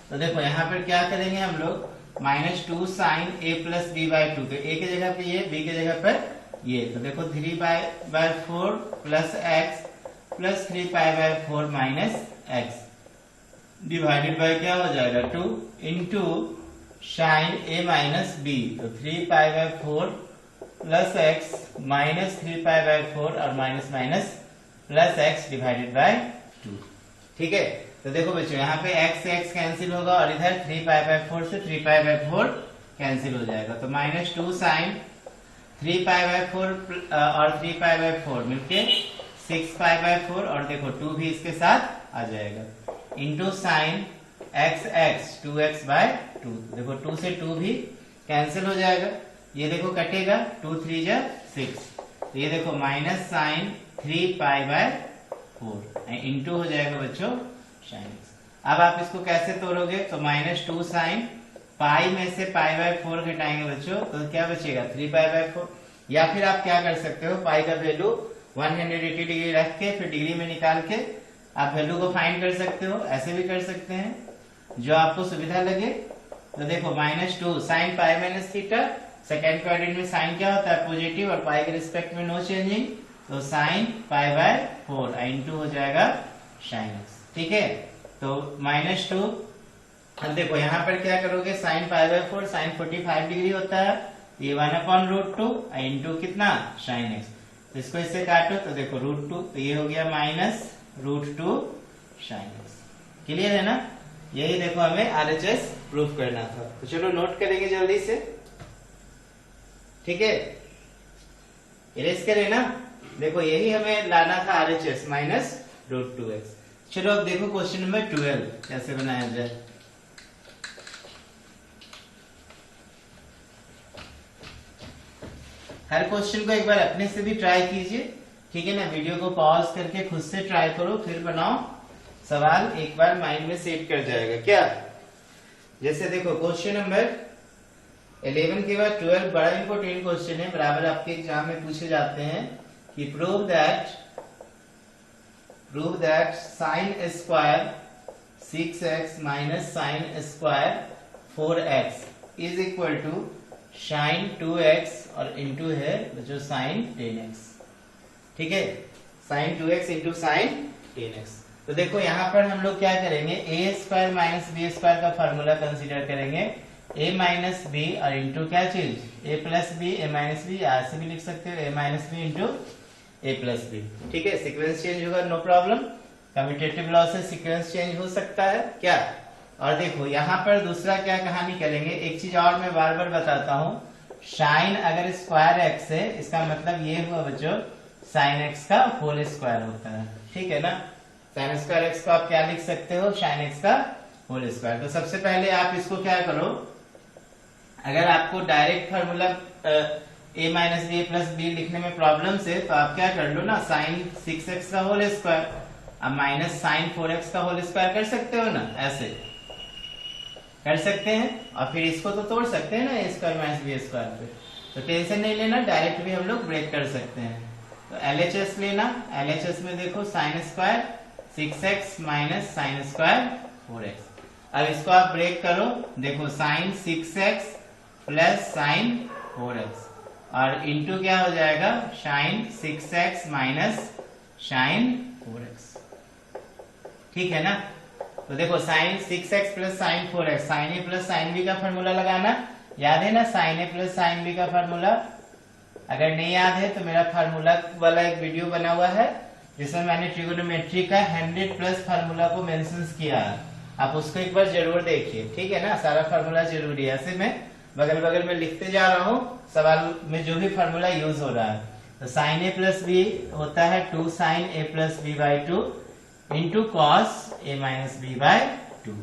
Speaker 1: तो देखो यहाँ पर क्या करेंगे हम लोग, -2 sine A plus b by 2, तो ए की जगह पे ये, बी की जगह पर ये, तो देखो 3π/4 plus x plus 3π/4 minus x divided by क्या हो जाएगा 2 इंटू साइन ए माइनस बी, तो 3π/4 प्लस एक्स माइनस 3π/4 और minus minus plus x divided by 2, ठीक है। तो देखो बच्चों यहाँ पे x से x कैंसिल होगा और इधर 3π/4 से 3π/4 कैंसिल हो जाएगा, तो -2 साइन 3π/4 और 3π/4 मिलके 6π/4 और देखो 2 भी इसके साथ आ जाएगा, इंटू साइन x 2x/2, देखो 2 से 2 भी कैंसिल हो जाएगा, ये देखो कटेगा 2 3 जा 6, तो ये देखो माइनस साइन 3π/4 इंटू हो जाएगा बच्चों साइन x। अब आप इसको कैसे तोड़ोगे, तो -2 साइन पाई में से π/4 घटाएंगे बच्चों, तो क्या बचेगा 3π/4, या फिर आप क्या कर सकते हो, पाई का वैल्यू 180 डिग्री रख के फिर डिग्री में निकाल के आप वैल्यू को फाइंड कर सकते हो, ऐसे भी कर सकते हैं, जो आपको सुविधा लगे। तो देखो -2 sine pi minus theta, second quadrant में साइन क्या होता है पॉजिटिव और पाई के रिस्पेक्ट में नो चेंजिंग, तो साइन π/4 इंटू हो जाएगा साइन x, ठीक है। तो -2, अब देखो यहाँ पर क्या करोगे, साइन π/4 साइन 45 डिग्री होता है, ये 1/√2 इंटू कितना साइन x, तो इसको इससे काटो तो देखो √2, तो ये हो गया -√2 साइन x, क्लियर है ना। यही देखो हमें RHS प्रूफ करना था, तो चलो नोट करेंगे जल्दी से, ठीक है, इरेज करें ना। देखो यही हमें लाना था RHS -√2x। चलो अब देखो क्वेश्चन नंबर 12 कैसे बनाया जाए। हर क्वेश्चन को एक बार अपने से भी ट्राई कीजिए, ठीक है ना, वीडियो को पॉज करके खुद से ट्राई करो, फिर बनाओ, सवाल एक बार माइंड में सेट कर जाएगा क्या। जैसे देखो क्वेश्चन नंबर 11 के बाद 12 बड़ा इंपॉर्टेंट क्वेश्चन है, बराबर आपके एग्जाम में पूछे जाते हैं कि prove that sine square 6x minus sine square 4x is equal to sine 2x और इंटू है जो साइन 10x, ठीक है, sign 2x into sine 10x। तो देखो यहाँ पर हम लोग क्या करेंगे, a square minus b square का फॉर्मूला कंसीडर करेंगे, a माइनस बी और इंटू क्या चीज a plus b, a minus b, ऐसे भी लिख सकते हो a minus b into a plus b, ठीक है, सीक्वेंस चेंज होगा, नो प्रॉब्लम, कम्यूटेटिव लॉ से सीक्वेंस चेंज हो सकता है क्या। और देखो यहाँ पर दूसरा क्या कहानी करेंगे, एक चीज और मैं बार बार बताता हूँ, साइन अगर स्क्वायर एक्स है इसका मतलब ये हुआ बच्चों साइन एक्स का होल स्क्वायर होता है, ठीक है ना। साइन स्क्वायर एक्स को आप क्या लिख सकते हो, साइन एक्स का होल स्क्वायर। तो सबसे पहले आप इसको क्या करो, अगर आपको direct formula a minus b plus b लिखने में प्रॉब्लम से, तो आप क्या कर लो ना, साइन 6x का होल स्क्वायर अब माइनस साइन 4x का होल स्क्वायर कर सकते हो ना, ऐसे कर सकते हैं, और फिर इसको तो तोड़ सकते हैं ना a square minus b square पे, तो टेंशन नहीं लेना, डायरेक्ट भी हम लोग ब्रेक कर सकते हैं। तो LHS लेना, LHS में देखो sine square 6x minus sine square 4x, अब इसको आप ब्रेक करो, देखो sine 6x plus sine 4x और इंटू क्या हो जाएगा sign 6x minus sign 4x, ठीक है ना। तो देखो sine 6x plus sine 4x, sine ए प्लस साइन बी का फॉर्मूला लगाना, याद है ना साइन ए प्लस साइन बी का फॉर्मूला, अगर नहीं याद है तो मेरा फार्मूला वाला एक वीडियो बना हुआ है जिसमें मैंने ट्रिगोनोमेट्री का 100+ फार्मूला को मेंशन किया है, आप उसको एक बार जरूर देखिए, ठीक है ना, सारा फार्मूला जरूरी है, ऐसे मैं बगल बगल में लिखते जा रहा हूँ सवाल में जो भी फार्मूला यूज हो रहा है। तो साइन ए प्लस बी होता है 2 sine A plus b by 2 into cos a minus b by 2,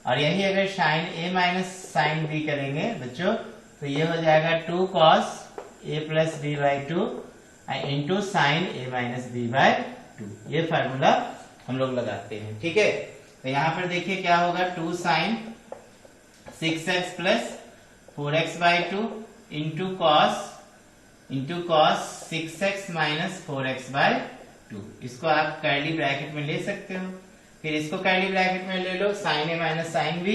Speaker 1: और यही अगर साइन ए माइनस साइन बी करेंगे बच्चों तो ये हो जाएगा 2 cos a plus b by 2 into sine A minus b by 2, ये फार्मूला हम लोग लगाते हैं, ठीक है। तो यहाँ पर देखिए क्या होगा 2 sine 6x plus 4x/2 into cos 6x minus 4x/2। इसको आप कर्ली ब्रैकेट में ले सकते हो। फिर इसको कर्ली ब्रैकेट में ले लो, sin a minus sin b,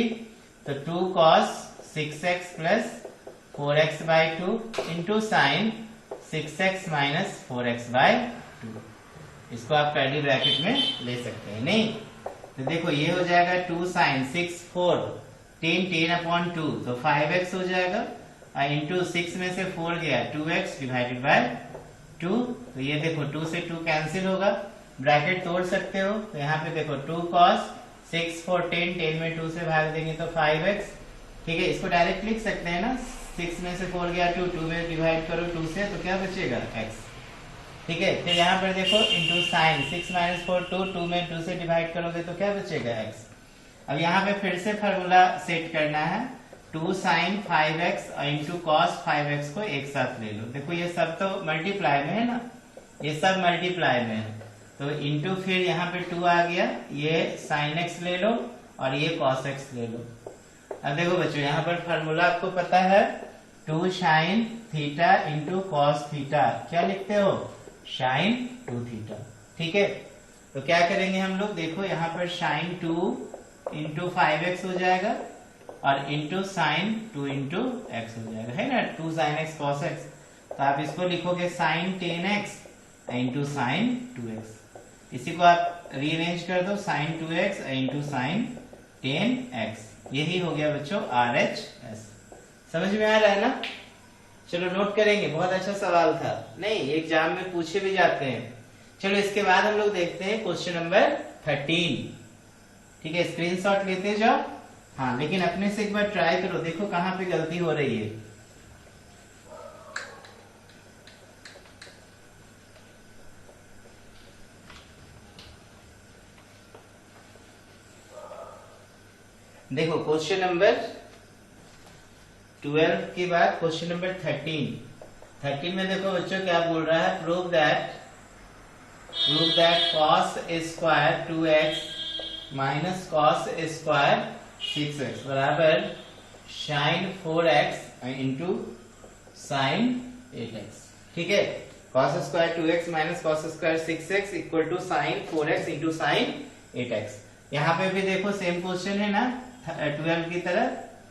Speaker 1: तो 2 cos 6x plus 4x/2 into sine 6x minus 4x/2। इसको आप कर्ली ब्रैकेट में ले सकते हैं। नहीं तो देखो ये हो जाएगा 2 sin 6 4 10/2 तो 5x हो जाएगा, और इंटू 6 में से 4 गया 2x डिवाइडेड बाय 2। तो ये देखो 2 से 2 कैंसिल होगा, ब्रैकेट तोड़ सकते हो। तो यहाँ पे देखो 2 cos 6 4 10 में 2 से भाग देंगे तो 5x। ठीक है, इसको डायरेक्ट लिख सकते हैं ना, 6 में से 4 गया 2 में डिवाइड करो 2 से तो क्या बचेगा x। ठीक है, फिर यहाँ पर देखो इंटू साइन 6 माइनस 4 2 में 2 से डिवाइड करोगे तो क्या बचेगा x। अब यहाँ पे फिर से फॉर्मूला सेट करना है, 2 sin 5x और इंटू कॉस 5x को एक साथ ले लो। देखो ये सब तो मल्टीप्लाई में है ना, ये सब मल्टीप्लाई में है, तो इंटू फिर यहाँ पे 2 आ गया, ये sin x ले लो और ये cos x ले लो। अब देखो बच्चों यहाँ पर फॉर्मूला आपको पता है, 2 sin theta into cos theta, क्या लिखते हो sin 2 थीटा। ठीक है, तो क्या करेंगे हम लोग, देखो यहाँ पर sin 2 इंटू 5x हो जाएगा और इंटू साइन 2 इंटू x हो जाएगा, है ना, 2 sin x cos x। तो आप इसको लिखोगे sin 10x into sine 2x। इसी को आप रीअरेंज कर दो, sin 2x into sine 10x। यही हो गया बच्चों RHS। समझ में आ रहा है ना? चलो नोट करेंगे, बहुत अच्छा सवाल था, नहीं एग्जाम में पूछे भी जाते हैं। चलो इसके बाद हम लोग देखते हैं क्वेश्चन नंबर 13। ठीक है, स्क्रीनशॉट लेते जाओ। हाँ, लेकिन अपने से एक बार ट्राई करो, देखो कहाँ पे गलती हो रही है। देखो क्वेश्चन नंबर 12 के बाद क्वेश्चन नंबर 13 में देखो बच्चों क्या बोल रहा है, prove that cos square 2x minus cos square 6x बराबर sin 4x into sine 8x। ठीक है, cos square 2x minus cos square 6x equal to sine 4x into sine 8x। यहाँ पे भी देखो सेम क्वेश्चन है ना, 12 की तरह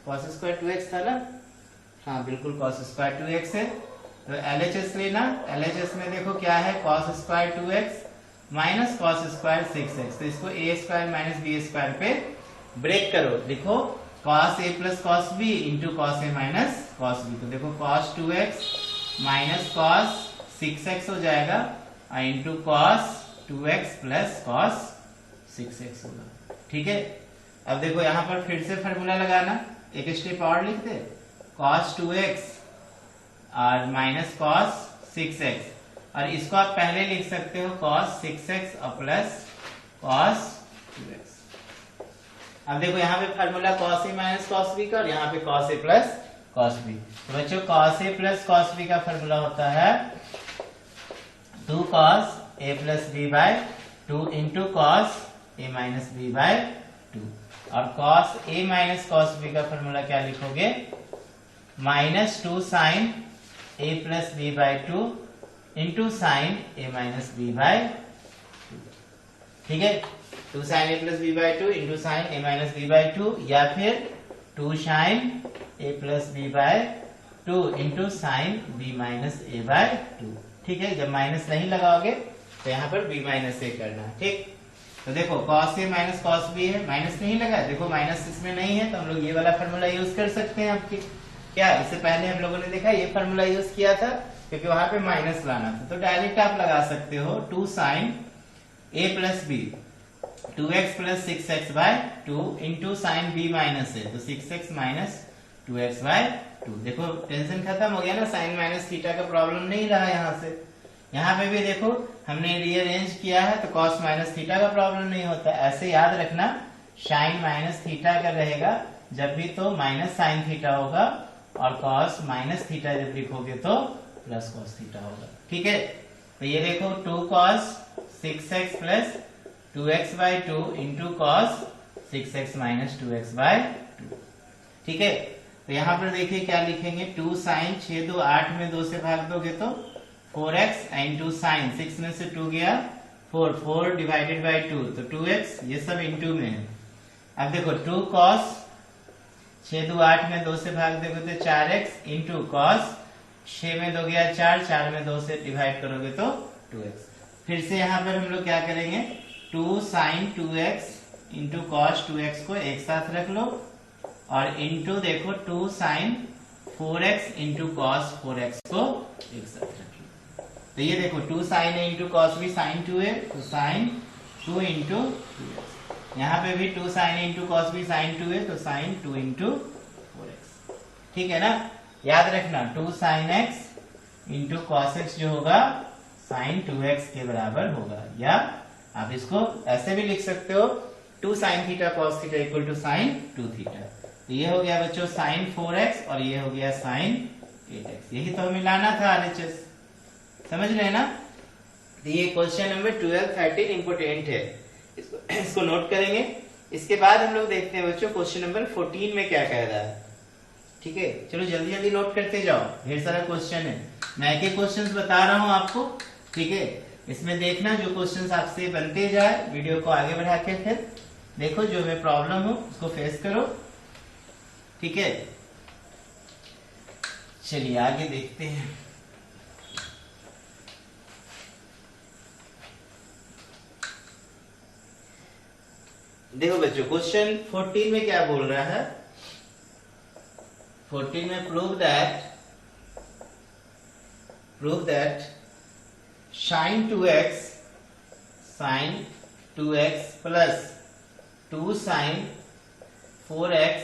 Speaker 1: cos स्क्वायर 2x था ना, हाँ बिल्कुल cos स्क्वायर 2x है। तो LHS लेना, LHS में देखो क्या है, cos square 2x minus cos square 6x। तो इसको a square minus b square पे ब्रेक करो, लिखो cos a plus cos b into cos a minus cos b। तो देखो cos 2x minus cos 6x हो जाएगा into cos 2x plus cos 6x होगा। ठीक है, अब देखो यहाँ पर फिर से फॉर्मूला लगाना, एक स्टेप और लिख दे, cos 2x और माइनस cos 6x, और इसको आप पहले लिख सकते हो cos 6x और प्लस cos 2x। अब देखो यहाँ पे formula cos a minus cos b का और यहाँ पे cos a plus cos b। तो बच्चों cos a plus cos b का फॉर्मूला होता है 2 cos a plus b by 2 into cos a minus b by 2, और cos a minus cos b का फॉर्मूला क्या लिखोगे, minus 2 sine a plus b by 2 into sine a minus b by 2। ठीक है, 2 sine a plus b by 2 into sine a minus b by 2, या फिर 2 sine a plus b by 2 into sine b minus a by 2। ठीक है, जब minus नहीं लगाओगे तो यहाँ पर b माइनस a करना है। ठीक, तो देखो cos a minus cos b है, माइनस नहीं लगा, देखो माइनस इसमें नहीं है, तो हम लोग ये वाला फॉर्मूला यूज कर सकते हैं। आपके क्या इससे पहले हम लोगों ने देखा ये फॉर्मूला यूज किया था, क्योंकि वहां पे माइनस लाना था, तो डायरेक्ट आप लगा सकते हो 2 sine a plus b 2x plus 6x by 2 into sine b minus है, तो 6x माइनस 2x बाय 2। देखो टेंशन खत्म हो गया ना, साइन माइनस थीटा का प्रॉब्लम नहीं रहा यहाँ से। यहाँ पे भी देखो हमने रीअरेंज किया है, तो cos माइनस थीटा का प्रॉब्लम नहीं होता। ऐसे याद रखना, साइन माइनस थीटा का रहेगा जब भी तो माइनस साइन थीटा होगा, और cos माइनस थीटा जब लिखोगे तो प्लस cos थीटा होगा। ठीक है, तो ये देखो 2 cos 6x plus 2x by 2 into cos 6x minus 2x by 2। ठीक है, तो यहाँ पर देखिए क्या लिखेंगे, 2 साइन 6 2 8 में 2 से भाग दोगे तो 4x इंटू साइन 6 में से 2 गया 4, 4 डिवाइडेड बाई 2 तो 2x, ये सब इंटू में है। अब देखो 2 कॉस 6 2 8 में 2 से भाग दोगे तो 4x इंटू कॉस 6 में 2 गया 4, 4 में 2 से डिवाइड करोगे तो 2x। फिर से यहाँ पर हम लोग क्या करेंगे, 2 sign 2x into cos 2x को एक साथ रख लो और इंटू देखो 2 sign 4x into cos 4x को एक साथ रख लो। तो ये देखो 2 साइन है इंटू कॉस भी साइन 2 है, तो साइन 2 इंटू 2x। यहाँ पे भी 2 साइन इंटू कॉस भी साइन 2 है, तो साइन 2 इंटू 4x। ठीक है ना, याद रखना 2 sine x into cos x जो होगा साइन 2x के बराबर होगा, या आप इसको ऐसे भी लिख सकते हो 2 sine theta cos theta equal to sine 2 theta. तो ये हो गया बच्चों साइन 4x और ये हो गया साइन 8x। यही तो हमें लाना था RHS, समझ रहे हैं ना। तो ये क्वेश्चन नंबर 12 13 इंपोर्टेंट है, इसको नोट करेंगे। इसके बाद हम लोग देखते हैं बच्चों क्वेश्चन नंबर 14 में क्या कह रहा है। ठीक है, चलो जल्दी जल्दी नोट करते जाओ, ढेर सारा क्वेश्चन है, मैं एक एक क्वेश्चन बता रहा हूँ आपको। ठीक है, इसमें देखना जो क्वेश्चंस आपसे बनते जाए, वीडियो को आगे बढ़ा के फिर देखो जो में प्रॉब्लम हो उसको फेस करो। ठीक है, चलिए आगे देखते हैं। देखो बच्चों क्वेश्चन 14 में क्या बोल रहा है, 14 में prove that sin 2x plus 2 sin 4x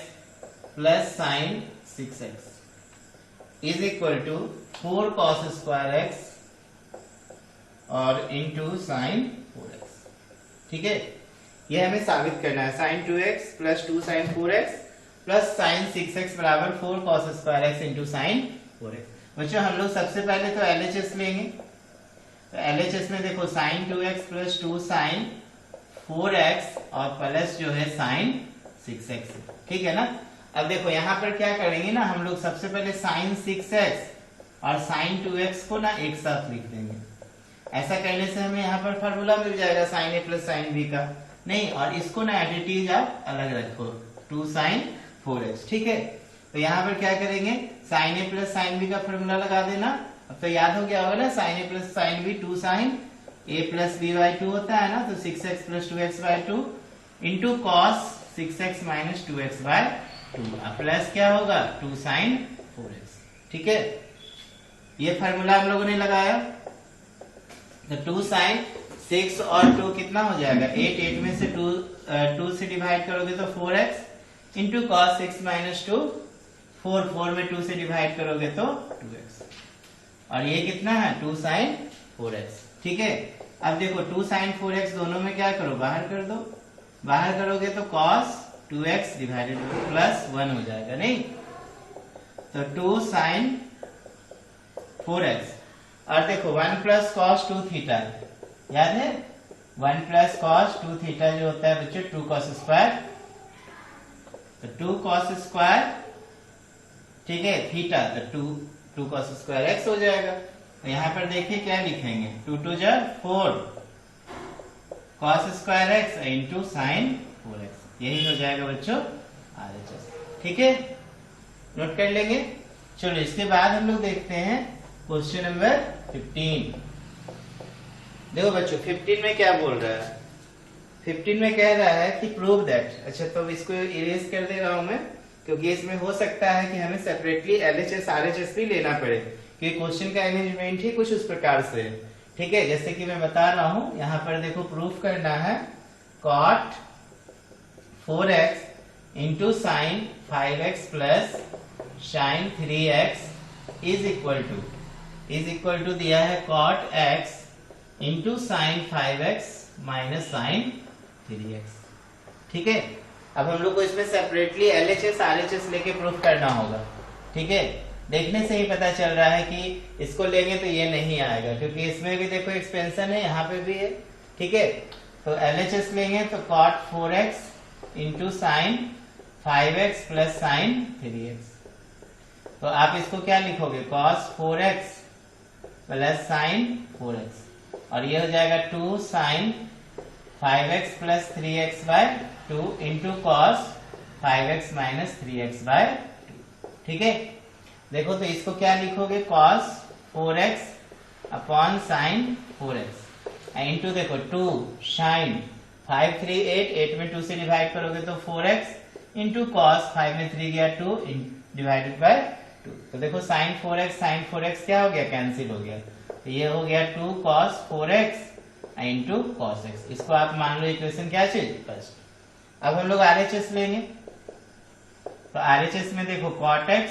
Speaker 1: plus sin 6x is equal to 4 cos square x और इंटू sin 4x। ठीक है, ये हमें साबित करना है, sin 2x plus 2 sin 4x plus sin 6x बराबर 4 cos square x into sin 4x। बच्चों हम लोग सबसे पहले तो LHS लेंगे, तो LHS में देखो sin 2x plus 2 sin 4x और प्लस जो है sin 6x। ठीक है ना, अब देखो यहाँ पर क्या करेंगे ना, हम लोग सबसे पहले sin 6x और sin 2x को ना एक साथ लिख देंगे। ऐसा करने से हमें यहाँ पर फार्मूला मिल जाएगा sin a plus sin b का, नहीं, और इसको ना एडिटिव आप अलग रखो 2 sin 4x। ठीक है, तो यहाँ पर क्या करेंगे, sin a plus sin b का फार्मूला लगा देना। अब तो याद हो गया होगा ना, sin a plus sin b 2 sin a plus b by 2 होता है ना, तो 6x plus 2x by 2 into cos 6x minus 2x by 2, plus क्या होगा 2 sin 4x। ठीक है, ये फार्मूला हम लोगों ने लगाया, तो 2 sin 6 और 2 कितना हो जाएगा 8, 8 में से 2 से डिवाइड करोगे तो 4x इंटू कॉस 6 माइनस 2 4, 4 में 2 से डिवाइड करोगे तो 2x और ये कितना है 2 sin 4x। ठीक है, अब देखो 2 sin 4x दोनों में क्या करो, बाहर कर दो, बाहर करोगे तो cos 2x डिवाइडेड प्लस 1 हो जाएगा, नहीं, तो 2 sin 4x और देखो 1 प्लस cos 2 थीटा, याद है 1 प्लस cos 2 थीटा जो होता है बच्चों 2 cos स्क्वायर, तो 2 cos स्क्वायर, ठीक है, थीटा तो 2 cos स्क्वायर x हो जाएगा। तो यहाँ पर देखिए क्या लिखेंगे, 2 2 जा 4 cos square x into sign 4x, यही हो जाएगा बच्चों RHS। ठीक है, नोट कर लेंगे। चलो इसके बाद हम लोग देखते हैं क्वेश्चन नंबर 15। देखो बच्चों 15 में क्या बोल रहा है, 15 में कह रहा है कि प्रूव दैट, अच्छा तो इसको इरेज कर दे रहा हूं मैं, क्योंकि इसमें हो सकता है कि हमें सेपरेटली LHS RHS भी लेना पड़े, क्योंकि क्वेश्चन का अरेंजमेंट ही कुछ उस प्रकार से। ठीक है, जैसे कि मैं बता रहा हूं, यहाँ पर देखो प्रूफ करना है cot 4x into sine 5x plus sine 3x is equal to दिया है cot x into sine 5x minus sine 3x। ठीक है, अब हम लोग को इसमें सेपरेटली LHS RHS लेके प्रूफ करना होगा। ठीक है, देखने से ही पता चल रहा है कि इसको लेंगे तो ये नहीं आएगा, क्योंकि इसमें भी देखो एक्सपेंशन है, यहाँ पे भी है। ठीक है, तो LHS लेंगे तो cot 4x into sine 5x plus sine 3x। तो आप इसको क्या लिखोगे, cos 4x plus sine 4x, और ये हो जाएगा 2 sine 5x plus 3x by 2 into cos 5x minus 3x by 2। ठीक है, देखो तो इसको क्या लिखोगे, cos 4x upon sine 4x into देखो 2 साइन 5 3 8, 8 में 2 से डिवाइड करोगे तो 4x इंटू कॉस 5 में 3 गया 2 डिवाइडेड बाय 2। तो देखो साइन 4x क्या हो गया, कैंसिल हो गया, तो ये हो गया 2 cos 4x into cos x। इसको आप मान लो इक्वेशन क्या चीज फर्स्ट। अब हम लोग RHS लेंगे, तो RHS में देखो cot x,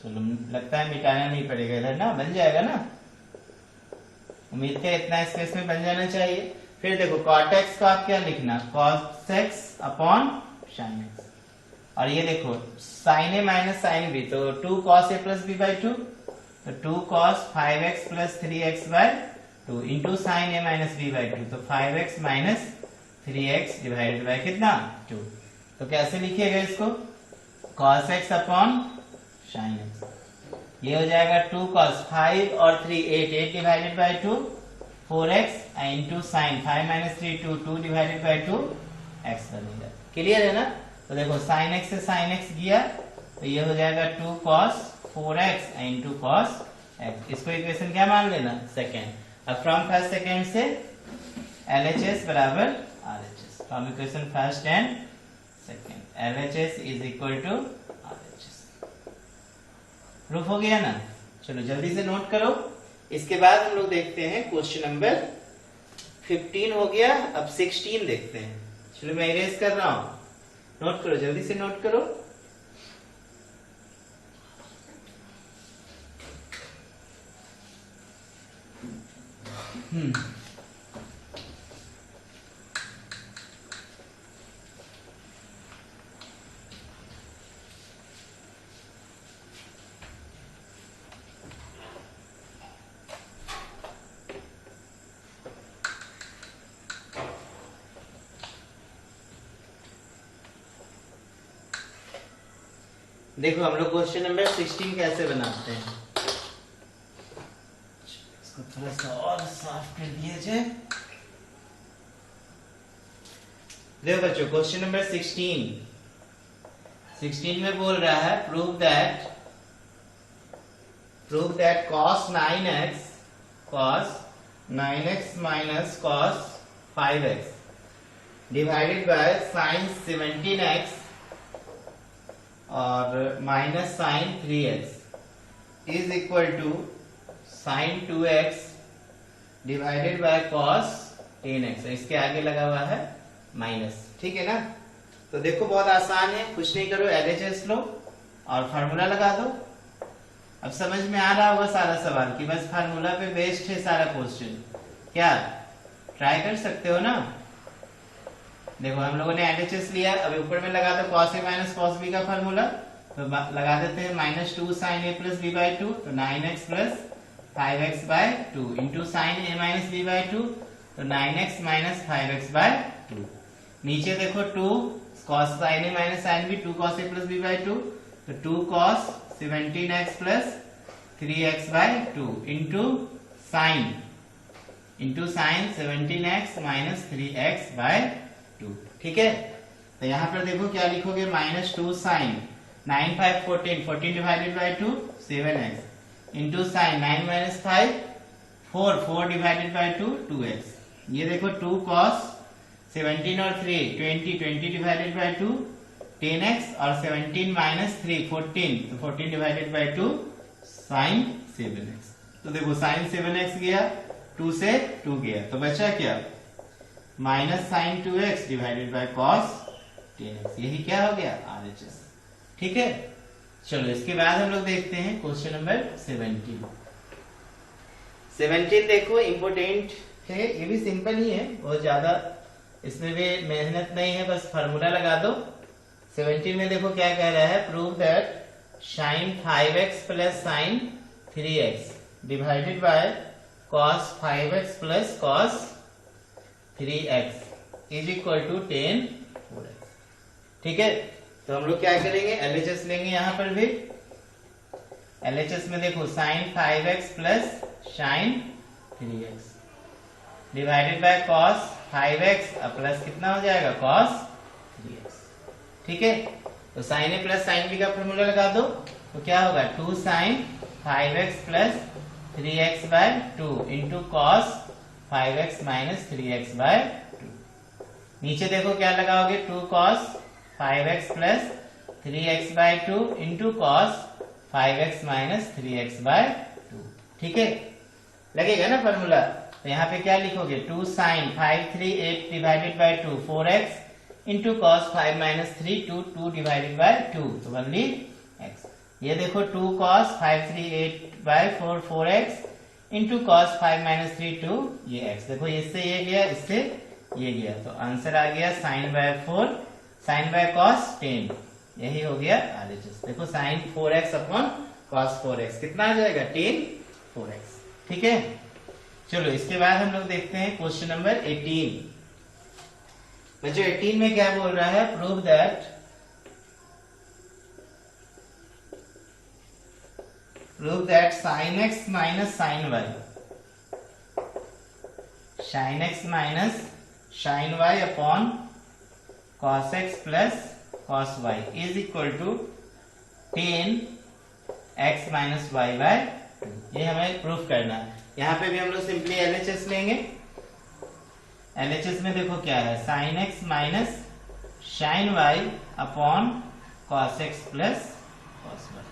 Speaker 1: चलो लगता है मिटाना नहीं पड़ेगा इधर ना, बन जाएगा ना, उम्मीद है इतना स्पेस में बन जाना चाहिए। फिर देखो cot x को आप क्या लिखना, cos x upon sin x, और ये देखो sin a minus sin b, तो 2 cos a plus b by 2, तो 2 cos 5x plus 3x by 2 into sine a minus b by 2, तो 5x minus 3x divided bye कितना 2। तो कैसे लिखिएगा इसको, cos x upon sin x, ये हो जाएगा 2 cos 5 और 3 8 divided by 2 4x into sign 5 minus 3 2 divided by 2 x बनेगा। क्लियर है ना। तो देखो sin x से sin x गया, तो ये हो जाएगा 2 cos 4x into cos x। इसको इक्वेशन क्या मान लेना, सेकेंड। अब फ्रॉम फर्स्ट सेकेंड से LHS बराबर RHS, from equation first and second LHS is equal to RHS। Proof हो गया ना। चलो जल्दी से नोट करो। इसके बाद हम लोग देखते हैं क्वेश्चन नंबर 15 हो गया, अब 16 देखते हैं। चलो मैं इरेज कर रहा हूं, नोट करो, जल्दी से नोट करो। देखो हम लोग क्वेश्चन नंबर 16 कैसे बनाते हैं, इसको थोड़ा सा और साफ कर दिया जाए। देखो बच्चों क्वेश्चन नंबर 16 में बोल रहा है prove that cos 9x minus cos 5x divided by sin 17x और minus sine 3x is equal to sine 2x divided by cos 10x। इसके आगे लगा हुआ है माइनस, ठीक है ना। तो देखो बहुत आसान है, कुछ नहीं करो, LHS लो और फार्मूला लगा दो। अब समझ में आ रहा होगा सारा सवाल कि बस फार्मूला पे बेस्ड है सारा क्वेश्चन, क्या ट्राई कर सकते हो ना। देखो हम लोगों ने LHS लिया, अभी ऊपर में लगा दो cos a minus cos b का फार्मूला, तो लगा देते हैं minus 2 sine a plus b by 2, तो 9x plus 5x by 2 into sine a minus b by 2, तो 9x माइनस 5x बाय 2। नीचे देखो 2 cos sin a minus sin b, 2 cos a plus b by 2, तो 2 cos 17x plus 3x by 2 into sine 17x minus 3x by 2। ठीक है, तो यहाँ पर देखो क्या लिखोगे, minus 2 sine 9 5 14 divided by 2 7x into sine 9 minus 5 4 divided by 2 2x। ये देखो 2 cos 17 और 3 20 डिवाइडेड बाय 2 10x और 17 माइनस 3 14, तो 14 डिवाइडेड बाय 2 साइन 7x। तो देखो साइन 7x गया, 2 से 2 गया, तो बचा क्या, minus sine 2x divided by cos 10x। यही क्या हो गया, RHS। ठीक है, चलो इसके बाद हम लोग देखते हैं क्वेश्चन नंबर 17 देखो इम्पोर्टेंट है, ये भी सिंपल ही है, बहुत ज्यादा इसमें भी मेहनत नहीं है, बस फार्मूला लगा दो। 17 में देखो क्या कह रहा है, prove that sin 5x plus sin 3x divided by cos 5x plus cos 3x is equal to 10 4x। ठीक है, तो हम लोग क्या करेंगे, एलएचएस लेंगे यहाँ पर भी। एलएचएस में देखो sine 5x plus sine 3x divided by cos 5x plus कितना हो जाएगा कॉस 3x। ठीक है, तो साइन ए प्लस साइन बी का फॉर्मूला लगा दो, तो क्या होगा 2 sine 5x plus 3x by 2 into cos 5x minus 3x by 2। नीचे देखो क्या लगाओगे 2 cos 5x plus 3x by 2 into cos 5x minus 3x by 2। ठीक है, लगेगा ना फॉर्मूला। तो यहाँ पे क्या लिखोगे 2 sine 5 3 8 divided by 2 4x into cos 5 minus 3 2 divided by 2 तो ओनली x। ये देखो 2 cos 5 3 8 by 4 4x into cos 5 minus 3 2 ये x। देखो इससे ये गया, इससे ये गया, तो आंसर आ गया sine by 4 sine by cos 10। यही हो गया RHS। देखो sign 4x upon cos 4x कितना आ जाएगा 10 4x। ठीक है, चलो इसके बाद हम लोग देखते हैं क्वेश्चन नंबर 18। बच्चों 18 में क्या बोल रहा है, prove that sine x minus sine y sine x minus sine y upon cos x plus cos y is equal to 10x minus y by 2। ये हमें प्रूफ करना है। यहाँ पे भी हम लोग सिंपली एलएचएस लेंगे। एलएचएस में देखो क्या है sine x minus sine y upon cos x plus cos y।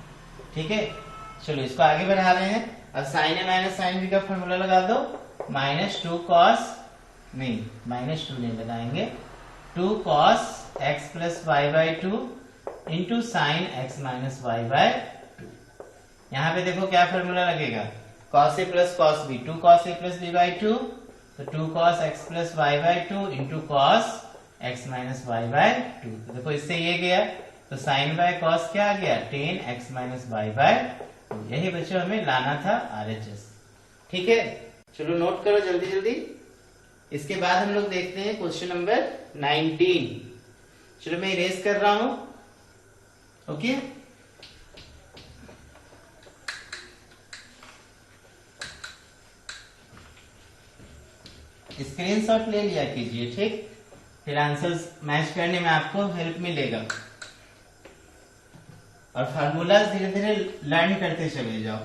Speaker 1: ठीक है, चलो इसको आगे बढ़ा रहे हैं। अब साइन ए माइनस साइन बी का फॉर्मूला लगा दो, माइनस 2 कॉस नहीं माइनस 2 नहीं लगाएंगे 2 cos x plus y by 2 into sine x minus y by 2। यहाँ पे देखो क्या फॉर्मूला लगेगा cos a plus cos b 2 cos a plus b by 2 तो 2 cos x plus y by 2 into cos x minus y by 2। तो देखो इससे ये गया, तो साइन बाय cos क्या आ गया 10x माइनस y बाय 2। यही बच्चों हमें लाना था RHS। ठीक है, चलो नोट करो जल्दी जल्दी। इसके बाद हम लोग देखते हैं क्वेश्चन नंबर 19। चलो मैं इरेज कर रहा हूं। ओके, स्क्रीनशॉट ले लिया कीजिए, ठीक, फिर आंसर्स मैच करने में आपको हेल्प मिलेगा और फार्मूला धीरे धीरे लर्न करते चले जाओ।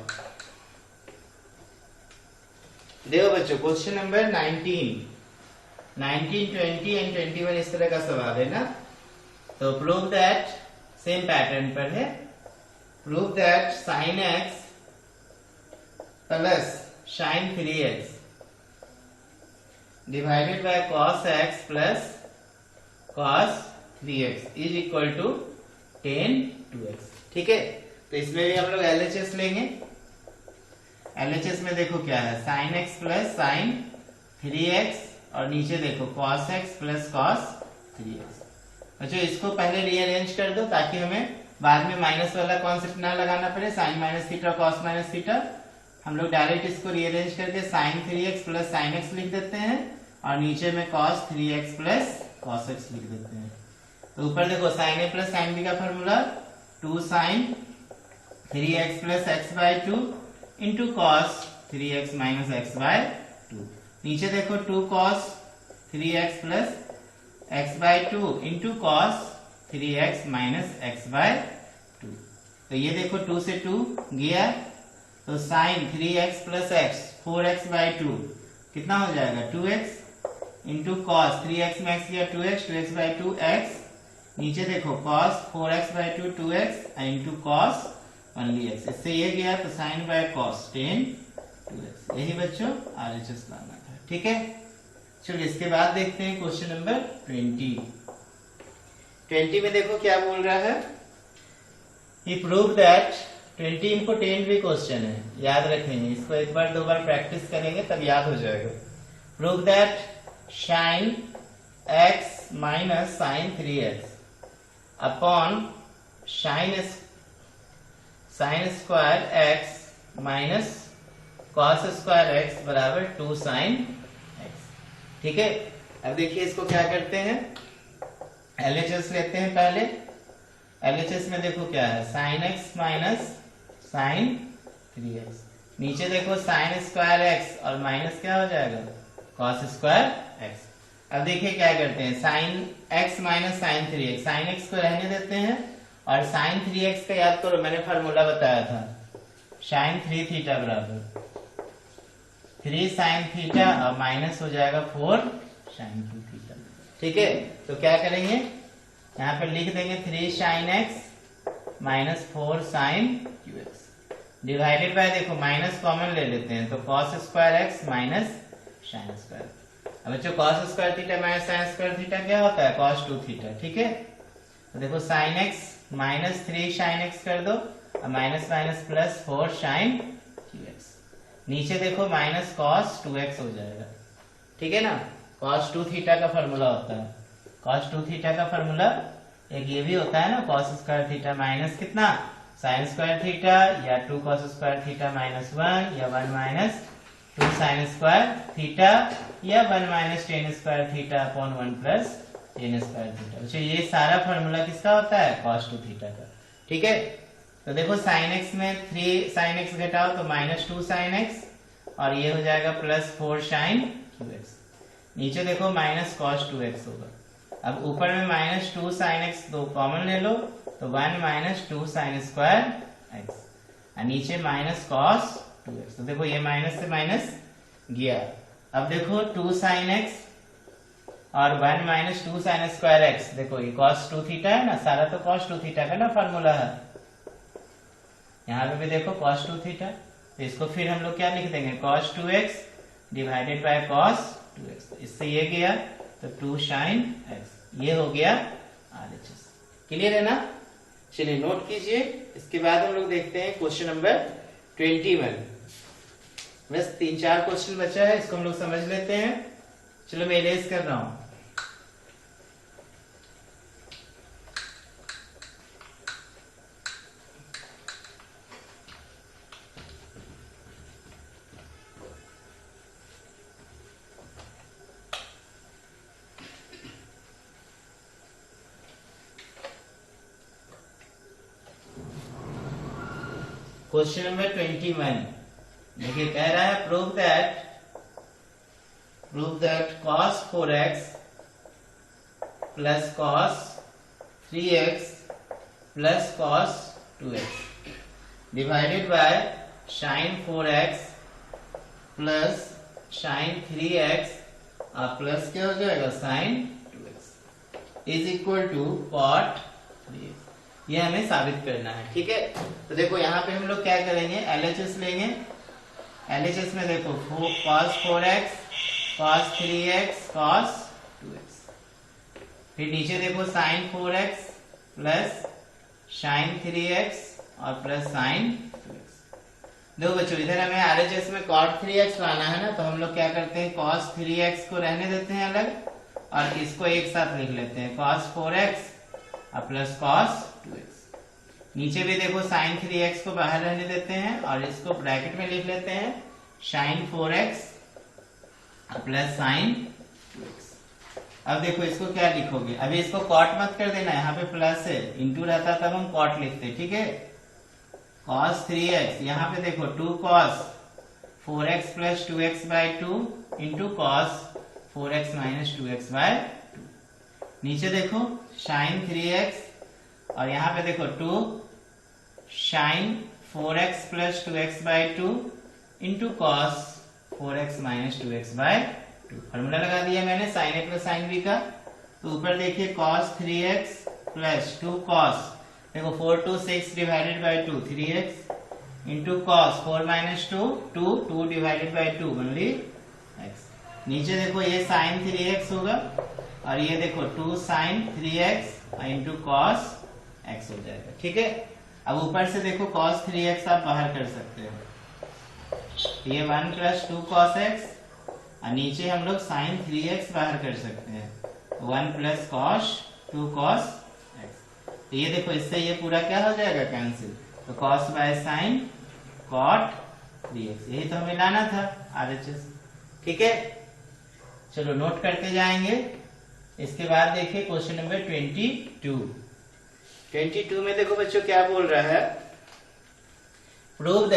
Speaker 1: देखो बच्चों क्वेश्चन नंबर 19, 20 एंड 21 इस तरह का सवाल है ना। तो प्रूव दैट, सेम पैटर्न पर है, prove that sine x plus sine 3x divided by cos x plus cos 3x is equal to 10 2x। ठीक है, तो इसमें भी हम लोग एलएचएस लेंगे। एलएचएस में देखो क्या है sine x plus sine 3x और नीचे देखो cos x plus cos 3x। अच्छा, इसको पहले रीअरेंज कर दो ताकि हमें बाद में माइनस वाला कॉन्सेप्ट ना लगाना पड़े, sine minus theta cos minus theta. हम लोग डायरेक्ट इसको रीअरेंज करके sign 3x plus sign x लिख देते हैं और नीचे में cos 3x plus cos x लिख देते हैं। तो ऊपर देखो साइन ए प्लस साइन बी का formula 2 sine 3x plus x by 2 into cos 3x minus x by 2। नीचे देखो 2 cos 3x plus x by 2 into cos 3x minus x by 2। तो ये देखो 2 से 2 गया, तो sign 3x plus x 4x by 2 कितना हो जाएगा 2x इंटू कॉस 3x में x गया 2x बाय 2x। नीचे देखो cos 4x by 2 2x into cos only x। इससे ये गया तो साइन बाय कॉस 10 2x। यही बच्चों RHS लाना था। ठीक है, चलिए इसके बाद देखते हैं क्वेश्चन नंबर 20 में देखो क्या बोल रहा है, ही प्रूव दैट 20 इंपोर्टेंट भी क्वेश्चन है, याद रखेंगे इसको, एक बार दो बार प्रैक्टिस करेंगे तब याद हो जाएगा। Prove that sine x minus sine 3x upon sine square x minus cos square x बराबर 2 साइन x। ठीक है, अब देखिए इसको क्या करते हैं, एलएचएस लेते हैं पहले। LHS में देखो क्या है, sign x minus sine 3x, नीचे देखो साइन स्क्वायर एक्स और माइनस क्या हो जाएगा, कॉस स्क्वायर एक्स। अब देखिए क्या करते हैं, sine x minus sine 3x, sine x को रहने देते हैं और साइन 3x का याद करो, मैंने फार्मूला बताया था, साइन 3 थीटा बराबर 3 साइन थीटा और माइनस हो जाएगा 4 साइन 2 थीटा। ठीक है, तो क्या करेंगे, यहाँ पर लिख देंगे 3 sine x minus 4 sine cube x divided by, देखो माइनस कॉमन ले लेते हैं तो cos square x minus sine square. अब बच्चों cos square theta minus sine square theta क्या होता है, कॉस 2 थीटा। ठीक है, तो देखो sine x minus 3 sine x कर दो और minus minus plus 4 sine cube x, नीचे देखो माइनस कॉस 2x हो जाएगा। ठीक है ना, कॉस 2 थीटा का फॉर्मूला होता है, कॉस 2 थीटा का फॉर्मूला एक ये भी होता है ना, कॉस स्क्वायर थीटा माइनस कितना साइन स्क्वायर थीटा, या 2 कॉस स्क्वायर थीटा माइनस 1, या 1 माइनस 2 साइन स्क्वायर थीटा, या 1 minus tan square theta upon 1 plus ten square theta. अच्छा, ये सारा फॉर्मूला किसका होता है, कॉस 2 थीटा का। ठीक है, तो देखो साइन एक्स में 3 साइन एक्स घटाओ तो माइनस 2 साइन एक्स और ये हो जाएगा प्लस 4 साइन क्यूएक्स, नीचे देखो माइनस कॉस 2x होगा। अब ऊपर में माइनस 2 साइन एक्स दो कॉमन ले लो तो 1 माइनस 2 साइन स्क्वायर एक्स और नीचे माइनस कॉस 2x, तो देखो ये माइनस से माइनस गया। अब देखो 2 साइन एक्स और 1 माइनस 2 साइन स्क्वायर एक्स, देखो ये कॉस 2 थीटा है ना, सारा तो कॉस 2 थीटा का ना फॉर्मूला है, यहाँ पे भी देखो cos 2 थीटा, तो इसको फिर हम लोग क्या लिख देंगे, cos 2x divided by cos 2x, इससे ये गया तो 2 sin x, ये हो गया RHS। क्लियर है ना, चलिए नोट कीजिए। इसके बाद हम लोग देखते हैं क्वेश्चन नंबर 21, बस 3-4 क्वेश्चन बचा है, इसको हम लोग समझ लेते हैं। चलो मैं इरेज कर रहा हूं। क्वेश्चन नंबर 21 देखिए, कह रहा है prove that cos 4x plus cos 3x plus cos 2x divided by sin 4x plus sin 3x और प्लस क्या हो जाएगा sin 2x is equal to cot 3x। ये हमें साबित करना है। ठीक है, तो देखो यहाँ पे हम लोग क्या करेंगे, LHS लेंगे। LHS में देखो cos 4x cos 3x cos 2x, फिर नीचे देखो sin 4x plus sin 3x और प्लस sin 2x। देखो बच्चों, इधर हमें RHS में cot 3x लाना है ना, तो हम लोग क्या करते हैं, cos 3x को रहने देते हैं अलग और इसको एक साथ लिख लेते हैं, cos 4x और प्लस cos 2x। नीचे भी देखो sin 3x को बाहर रहने देते हैं और इसको ब्रैकेट में लिख लेते हैं sin 4x plus sin 2x। अब देखो इसको क्या लिखोगे, अभी इसको कॉट मत कर देना, यहाँ पे प्लस है, इंटू रहता तब हम कॉट लिखते। ठीक है, cos 3x, यहाँ पे देखो 2 cos 4x plus 2x by 2 into cos 4x minus 2x by 2, नीचे देखो sin 3x और यहाँ पे देखो 2 sin 4x plus 2x by 2 into cos 4x minus 2x by 2, formula लगा दिया मैंने sin a plus sin b का। तो ऊपर देखिए cos 3x प्लस 2 cos, देखो 4 2 6 divided by 2 3x into cos 4 minus 2 2 2 divided by 2 only x, नीचे देखो ये sin 3x होगा और ये देखो 2 sin 3x into cos x हो जाएगा। ठीक है, अब ऊपर से देखो cos 3x आप बाहर कर सकते हो, ये 1 प्लस 2 cos x और नीचे हम लोग sin 3x बाहर कर सकते हैं, 1 प्लस cos 2 cos x। तो ये देखो इससे ये पूरा क्या हो जाएगा, कैंसिल, तो cos bye sin cot 3x, यही तो हमें लाना था RHS। ठीक है, चलो नोट करते जाएंगे। इसके बाद देखिए क्वेश्चन नंबर 22, 22 में देखो बच्चों क्या बोल रहा है, प्रूव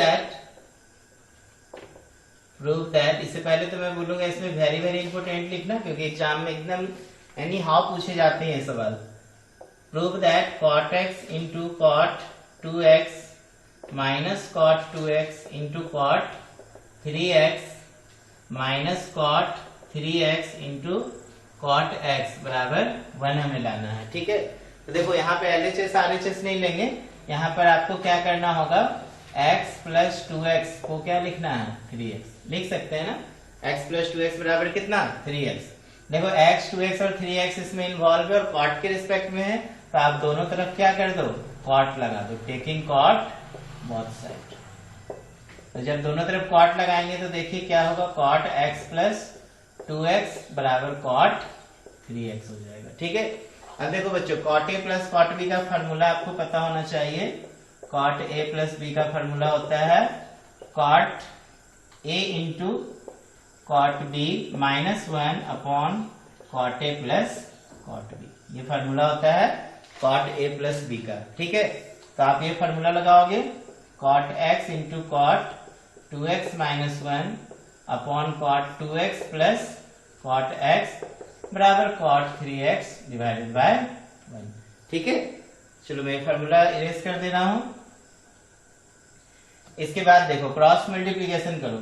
Speaker 1: दैट इससे पहले तो मैं बोलूंगा इसमें वेरी वेरी इंपोर्टेंट लिखना, क्योंकि एग्जाम में एकदम एनी हाउ पूछे जाते हैं ये सवाल। Prove that cot x into cot 2x minus cot 2x into cot 3x minus cot 3x into cot x बराबर 1 हमें लाना है। ठीक है, तो देखो यहाँ पे LHS RHS नहीं लेंगे, यहाँ पर आपको क्या करना होगा, x प्लस 2x को क्या लिखना है, 3x लिख सकते हैं ना। x प्लस 2x बराबर कितना, 3x। देखो x 2x और 3x इसमें इन्वॉल्व है और cot के रिस्पेक्ट में है, तो आप दोनों तरफ क्या कर दो, cot लगा दो, टेकिंग cot बोथ साइड। तो जब दोनों तरफ cot लगाएंगे तो देखिए क्या होगा, cot x प्लस 2x बराबर cot 3x हो जाएगा। ठीक है, अब देखो बच्चों cot a plus cot b का फॉर्मूला आपको पता होना चाहिए। cot a प्लस b का फॉर्मूला होता है cot a into cot b minus 1 upon cot a plus cot b, ये फॉर्मूला होता है cot a प्लस b का। ठीक है, तो आप ये फॉर्मूला लगाओगे, cot x into cot 2x minus 1 upon cot 2x plus cot x बराबर cot 3x डिवाइडेड बाय 1। ठीक है, चलो मैं फॉर्मूला इरेज कर दे रहा हूं। इसके बाद देखो क्रॉस मल्टीप्लीकेशन करो,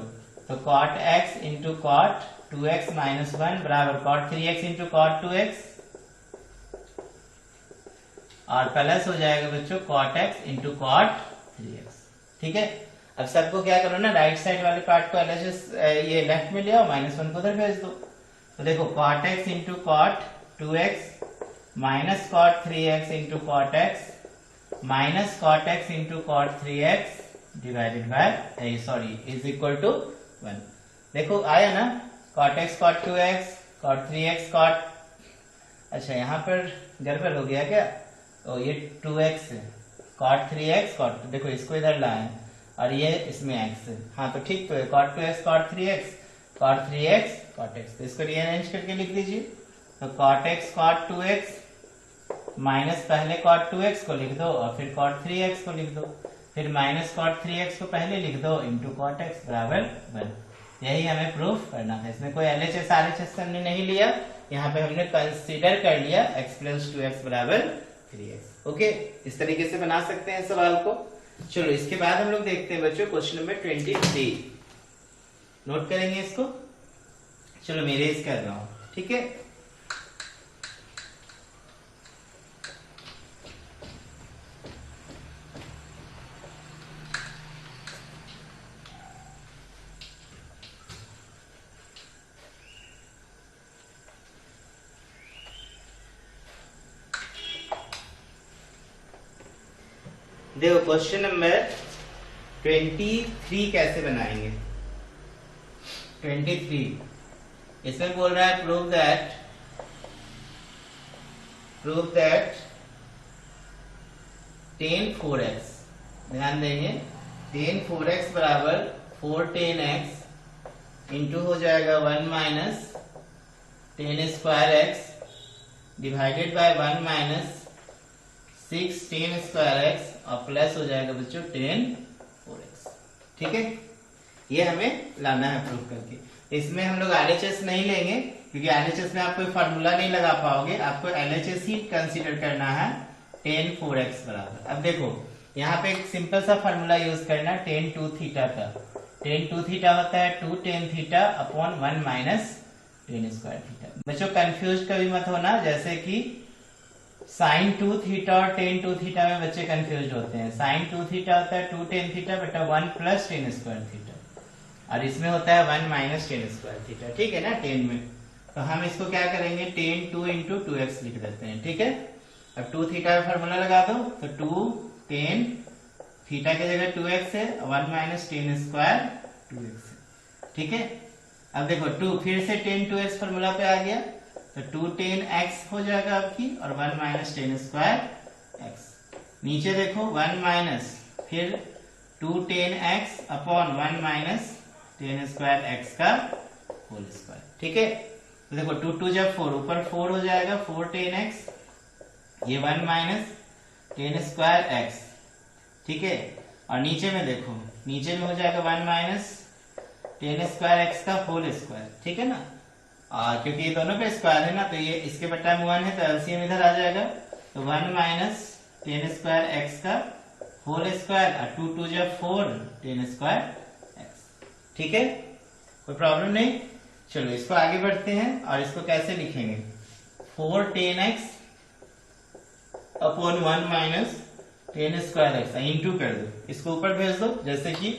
Speaker 1: तो cot x into cot 2x minus 1 बराबर cot 3x into cot 2x, और प्लस हो जाएगा बच्चों cot x into cot 3x। ठीक है, अब सबको क्या करो ना, राइट साइड वाले पार्ट को LHS ये लेफ्ट में ले आओ, माइनस 1 को उधर भेज दो। तो देखो cot x into cot 2x minus cot 3x into cot x minus cot x into cot 3x divided by sorry is equal to 1। देखो आया ना, cot x cot 2x cot 3x cot, अच्छा यहाँ पर गड़बड़ हो गया क्या, तो ये 2x है, cot 3x cot, देखो इसको इधर लाए और ये इसमें x है, हाँ तो ठीक तो है, cot 2x cot 3x cot 3x cot x, तो इसको रीअरेंज करके लिख दीजिए। तो cot x cot 2x minus पहले cot 2x को लिख दो और फिर cot 3x को लिख दो, फिर माइनस cot 3x को पहले लिख दो इंटू cot x बराबर 1। यही हमें प्रूफ करना था, इसमें कोई LHS RHS हमने नहीं लिया, यहाँ पे हमने कंसीडर कर लिया x प्लस 2x बराबर 3x। ओके, इस तरीके से बना सकते हैं सवाल को। चलो इसके बाद हम लोग देखते हैं बच्चों क्वेश्चन नंबर 23, नोट करेंगे इसको। चलो मैं इरेज कर रहा हूं, ठीक है। देखो क्वेश्चन नंबर 23 कैसे बनाएंगे। 23 इसमें बोल रहा है प्रूव दैट tan 4x, ध्यान देंगे tan 4x बराबर 4 tan x इंटू हो जाएगा 1 minus tan square x divided by 1 minus 6 tan square x और प्लस हो जाएगा बच्चों tan 4x। ठीक है, ये हमें लाना है प्रूफ करके। इसमें हम लोग LHS नहीं लेंगे क्योंकि LHS में आप कोई फार्मूला नहीं लगा पाओगे, आपको LHS ही कंसीडर करना है tan 4x बराबर। अब देखो यहाँ पे एक सिंपल सा फार्मूला यूज करना tan 2 थीटा का। tan 2 थीटा होता है 2 tan theta upon 1 minus tan square theta. बच्चों कंफ्यूज कभी मत होना, जैसे कि sin 2 थीटा और tan 2 थीटा में बच्चे कंफ्यूज होते हैं। sin 2 थीटा होता है 2 tan थीटा बटा 1 प्लस tan स्क्वायर थीटा, और इसमें होता है 1 माइनस tan स्क्वायर थीटा। ठीक है ना, tan में तो हम इसको क्या करेंगे tan 2 इंटू 2x लिख देते हैं। ठीक है, अब 2 थीटा का फॉर्मूला लगा दो, तो 2 tan थीटा की जगह 2x है, 1 माइनस tan स्क्वायर 2x है। ठीक है, अब देखो 2 फिर से tan 2x फॉर्मूला पे आ गया, तो 2 tan x हो जाएगा आपकी और 1 माइनस tan स्क्वायर x। नीचे देखो 1 माइनस फिर 2 tan x upon 1 minus tan square x का होल स्क्वायर। ठीक है, तो देखो 2 2 जब 4 ऊपर 4 हो जाएगा 4 tan x, ये 1 माइनस टेन स्क्वायर एक्स, ठीक है। और नीचे में देखो, नीचे में हो जाएगा 1 माइनस टेन स्क्वायर एक्स का होल स्क्वायर, ठीक है ना। और क्योंकि ये दोनों पे स्क्वायर है ना, तो ये इसके बट्टा में 1 है, तो एलसीएम इधर आ जाएगा। तो 1 माइनस टेन स्क्वायर एक्स का होल स्क्वायर और 2 2 जा 4 टेन स्क्वायर एक्स, ठीक है, कोई प्रॉब्लम नहीं। चलो इसको आगे बढ़ते हैं और इसको कैसे लिखेंगे, 4 tan x upon 1 minus tan square x into कर दो, इसको ऊपर भेज दो। जैसे कि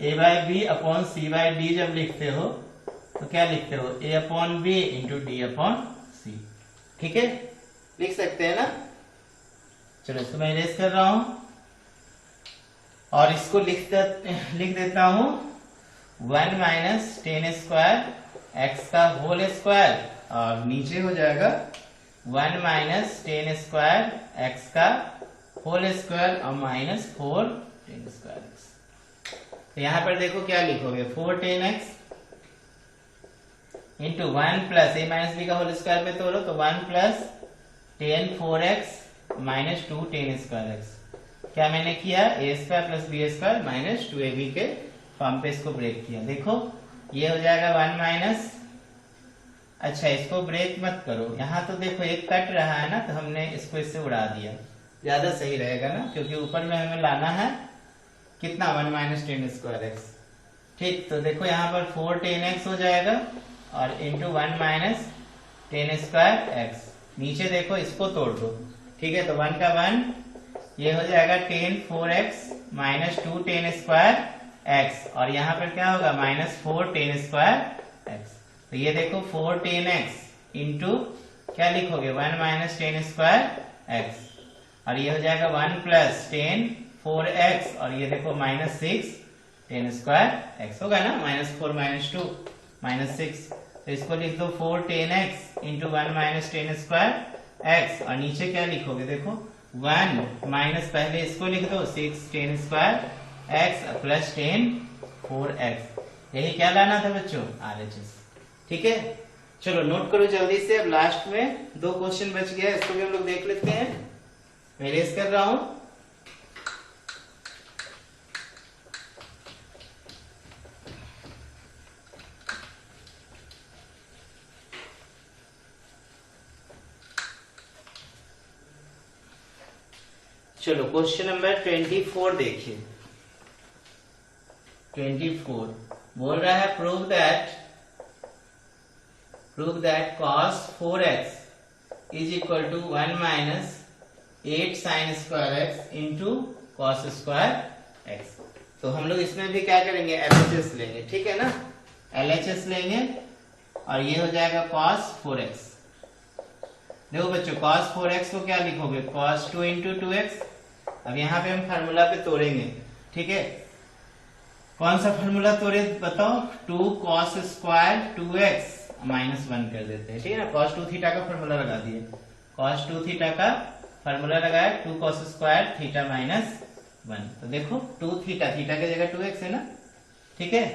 Speaker 1: a by B upon C by D जब लिखते हो तो क्या लिखते हो, a upon B into D upon C, ठीक है, लिख सकते हैं ना। चलो इसको मैं इरेज कर रहा हूं और इसको लिख देता हूं 1 माइनस टेन स्क्वायर एक्स का होल स्क्वायर और नीचे हो जाएगा 1 माइनस टेन स्क्वायर एक्स का होल स्क्वायर और माइनस 4 टेन स्क्वायर एक्स। तो यहां पर देखो क्या लिखोगे, 4 tan x into 1 plus A minus B का होल स्क्वायर पे तोड़ो तो 1 plus tan 4 x minus 2 tan square x. क्या मैंने किया, A square plus B square minus 2ab के फॉर्म पे इसको ब्रेक किया। देखो ये हो जाएगा 1 माइनस, अच्छा इसको ब्रेक मत करो, यहाँ तो देखो एक कट रहा है ना, तो हमने इसको इससे उड़ा दिया, ज्यादा सही रहेगा ना, क्योंकि ऊपर में हमें लाना है कितना, 1 माइनस टेन स्क्वायर एक्स, ठीक। तो देखो यहाँ पर 4 टेन एक्स हो जाएगा और into 1 minus tan square x. नीचे देखो इसको तोड़ दो, ठीक है, तो 1 का 1, ये हो जाएगा ten 4 x minus 2 tan square x और यहाँ पर क्या होगा, माइनस 4 टेन स्क्वायर एक्स। तो ये देखो 4 टेन एक्स इंटू क्या लिखोगे, 1 माइनस टेन स्क्वायर एक्स और ये हो जाएगा 1 प्लस टेन 4 एक्स और ये देखो माइनस 6 टेन स्क्वायर एक्स होगा ना, माइनस 4 माइनस 2 माइनस 6। तो इसको लिख दो 4 tan x into 1 minus tan square x और नीचे क्या लिखोगे, देखो 1 माइनस पहले इसको लिख दो 6 ten square x plus tan 4 x. यही क्या लाना था बच्चों, RHS, ठीक है। चलो नोट करो जल्दी से, अब लास्ट में 2 क्वेश्चन बच गया, इसको भी हम लोग देख लेते हैं। मैं रेस कर रहा हूं, चलो क्वेश्चन नंबर 24 देखिए। 24 बोल रहा है prove that cos 4x is equal to 1 minus 8 sine square x into cos square x. तो हम लोग इसमें भी क्या करेंगे, LHS लेंगे, ठीक है ना, LHS लेंगे और ये हो जाएगा cos 4x। देखो बच्चों cos 4x को क्या लिखोगे, cos 2 इंटू 2x। अब यहाँ पे हम फार्मूला पे तोड़ेंगे, ठीक है, कौन सा फार्मूला तोड़े बताओ, 2 cos स्क्वायर 2x माइनस 1 कर देते हैं, ठीक है ना। cos 2 थीटा का फार्मूला लगा दिए, cos 2 थीटा का फार्मूला लगाया, 2 cos स्क्वायर थीटा माइनस 1। तो देखो 2 थीटा, थीटा की जगह 2x है ना, ठीक है।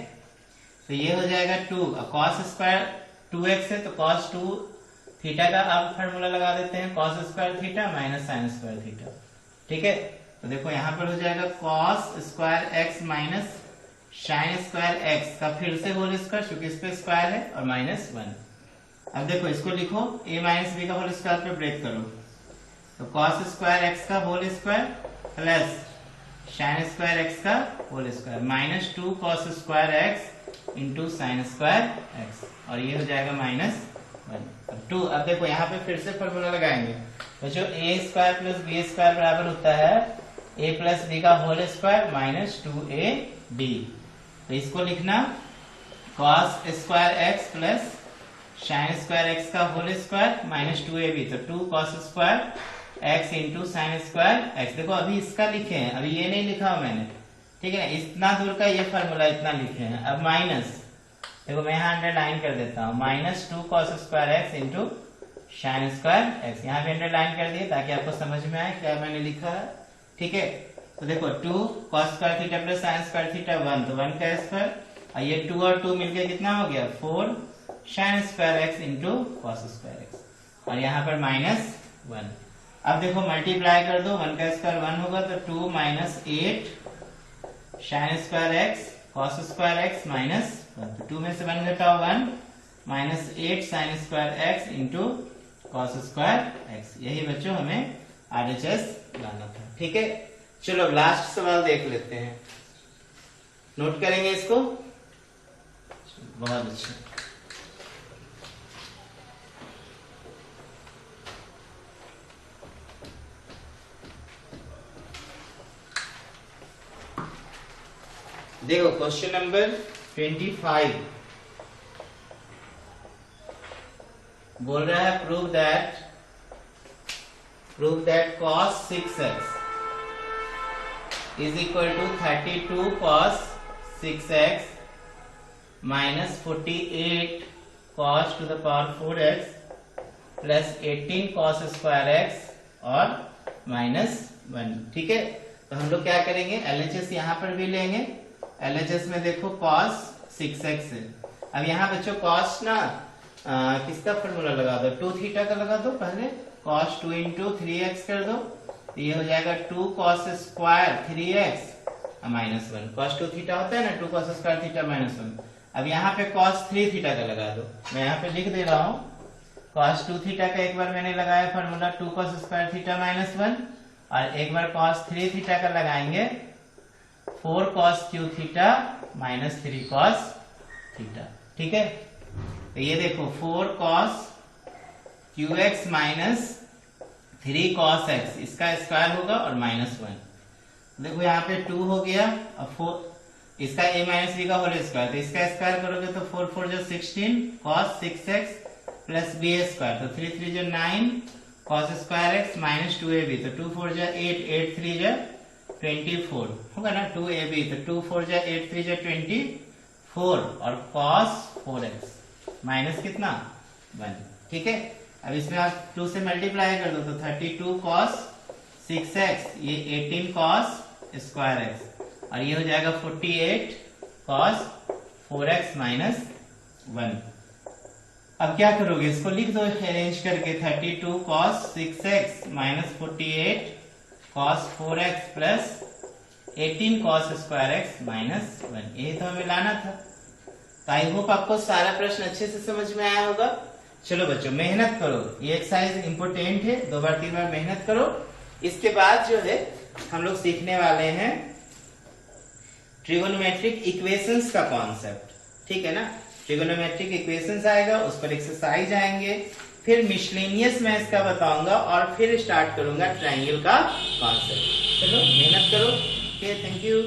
Speaker 1: तो ये हो जाएगा 2 cos स्क्वायर 2x है, तो cos 2 थीटा का अब फार्मूला लगा देते हैं, cos square theta minus sine square theta, ठीक है। तो देखो यहाँ पर हो जाएगा cos square x minus sine square x का फिर से होल स्क्वायर, क्योंकि इस पे स्क्वायर है, और माइनस 1। अब देखो इसको लिखो a माइनस बी का होल स्क्वायर पे ब्रेक करो, तो cos स्क्वायर एक्स का whole square plus sine square x का whole square minus 2 cos square x into sine square x और ये हो जाएगा माइनस 1। अब 2, अब देखो यहाँ पे फिर से फॉर्मूला लगाएंगे, तो जो a square plus B square बराबर होता है a प्लस बी का होल स्क्वायर माइनस 2ab। तो इसको लिखना cos square x plus sine square x का होल स्क्वायर माइनस 2ab, तो 2 cos square x into sine square x. देखो अभी इसका लिखे हैं, अभी ये नहीं लिखा हुआ मैंने, ठीक है, इतना दूर का ये फॉर्मूला इतना लिखे हैं। अब माइनस, देखो मैं यहाँ अंडरलाइन कर देता हूँ, minus 2 cos square x into sine square x, यहाँ पे अंडरलाइन कर दिए ताकि आपको समझ में आए क्या मैंने लिखा है, ठीक है। तो देखो 2 cos square theta plus sine square theta 1, तो 1 का स्क्वायर और ये 2 और 2 मिलके कितना हो गया 4 sign square x into cos square x और यहाँ पर माइनस 1। अब देखो मल्टीप्लाई कर दो, 1 का स्क्वायर 1 होगा तो 2 minus 8 sine square x cos square x minus 1, तो 2 में से 1 घटाओ 1 minus 8 sine square x into cos square x. यही बच्चों हमें RHS लाना था। ठीक है, चलो लास्ट सवाल देख लेते हैं, नोट करेंगे इसको। बहुत अच्छा, देखो क्वेश्चन नंबर 25 बोल रहा है prove that cos 6x is equal to 32 cos 6x minus 48 cos to the power 4x plus 18 cos square x और माइनस 1। ठीक है, तो हम लोग क्या करेंगे, LHS यहाँ पर भी लेंगे। LHS में देखो cos 6x है। अब यहाँ बच्चों cos ना किसका फॉर्मूला लगा दो, 2 थीटा का लगा दो। पहले cos 2 इंटू 3x कर दो, तो ये हो जाएगा 2 cos square 3x minus 1। cos 2 theta होता है ना, 2 cos स्क्वायर थीटा माइनस 1। अब यहाँ पे cos 3 थीटा का लगा दो, मैं यहाँ पे लिख दे रहा हूँ। cos 2 थीटा का एक बार मैंने लगाया formula 2 cos square theta minus 1, और एक बार cos 3 थीटा का लगाएंगे 4 cos Q theta minus 3 cos theta. ठीक है, तो ये देखो 4 cos Q x minus 3 cos x, इसका स्क्वायर होगा और माइनस 1। देखो यहाँ पे 2 हो गया, और 4 इसका a माइनस बी का होल स्क्वायर, तो इसका स्क्वायर करोगे तो 4 4 जो 16 cos 6x plus B square, तो 3 3 जो 9 cos square x minus 2ab, तो 2 4 जो 8 8 3 जो 24 होगा ना, 2ab, तो 2 4 जो 8 3 जो 24 और cos 4x माइनस कितना 1। ठीक है, अब इसमें आप 2 से मल्टीप्लाई कर दो तो 32 cos 6x, ये 18 cos स्क्वायर x, और ये हो जाएगा 48 cos 4x माइनस 1। अब क्या करोगे, इसको लिख दो अरेंज करके, 32 cos 6x minus 48 cos 4x plus 18 cos square x minus 1। यही तो हमें लाना था। तो आई होप आपको सारा प्रश्न अच्छे से समझ में आया होगा। चलो बच्चों मेहनत करो, ये एक्सरसाइज इंपोर्टेंट है, 2 बार 3 बार मेहनत करो। इसके बाद जो है हम लोग सीखने वाले हैं ट्रिगोनोमेट्रिक इक्वेशंस का कॉन्सेप्ट। ठीक है ना, ट्रिगोनोमेट्रिक इक्वेशंस आएगा, उस पर एक्सरसाइज आएंगे, फिर मिसलेनियस मैं इसका बताऊंगा, और फिर स्टार्ट करूंगा ट्रायंगल का कॉन्सेप्ट। चलो मेहनत करो। Okay, thank you.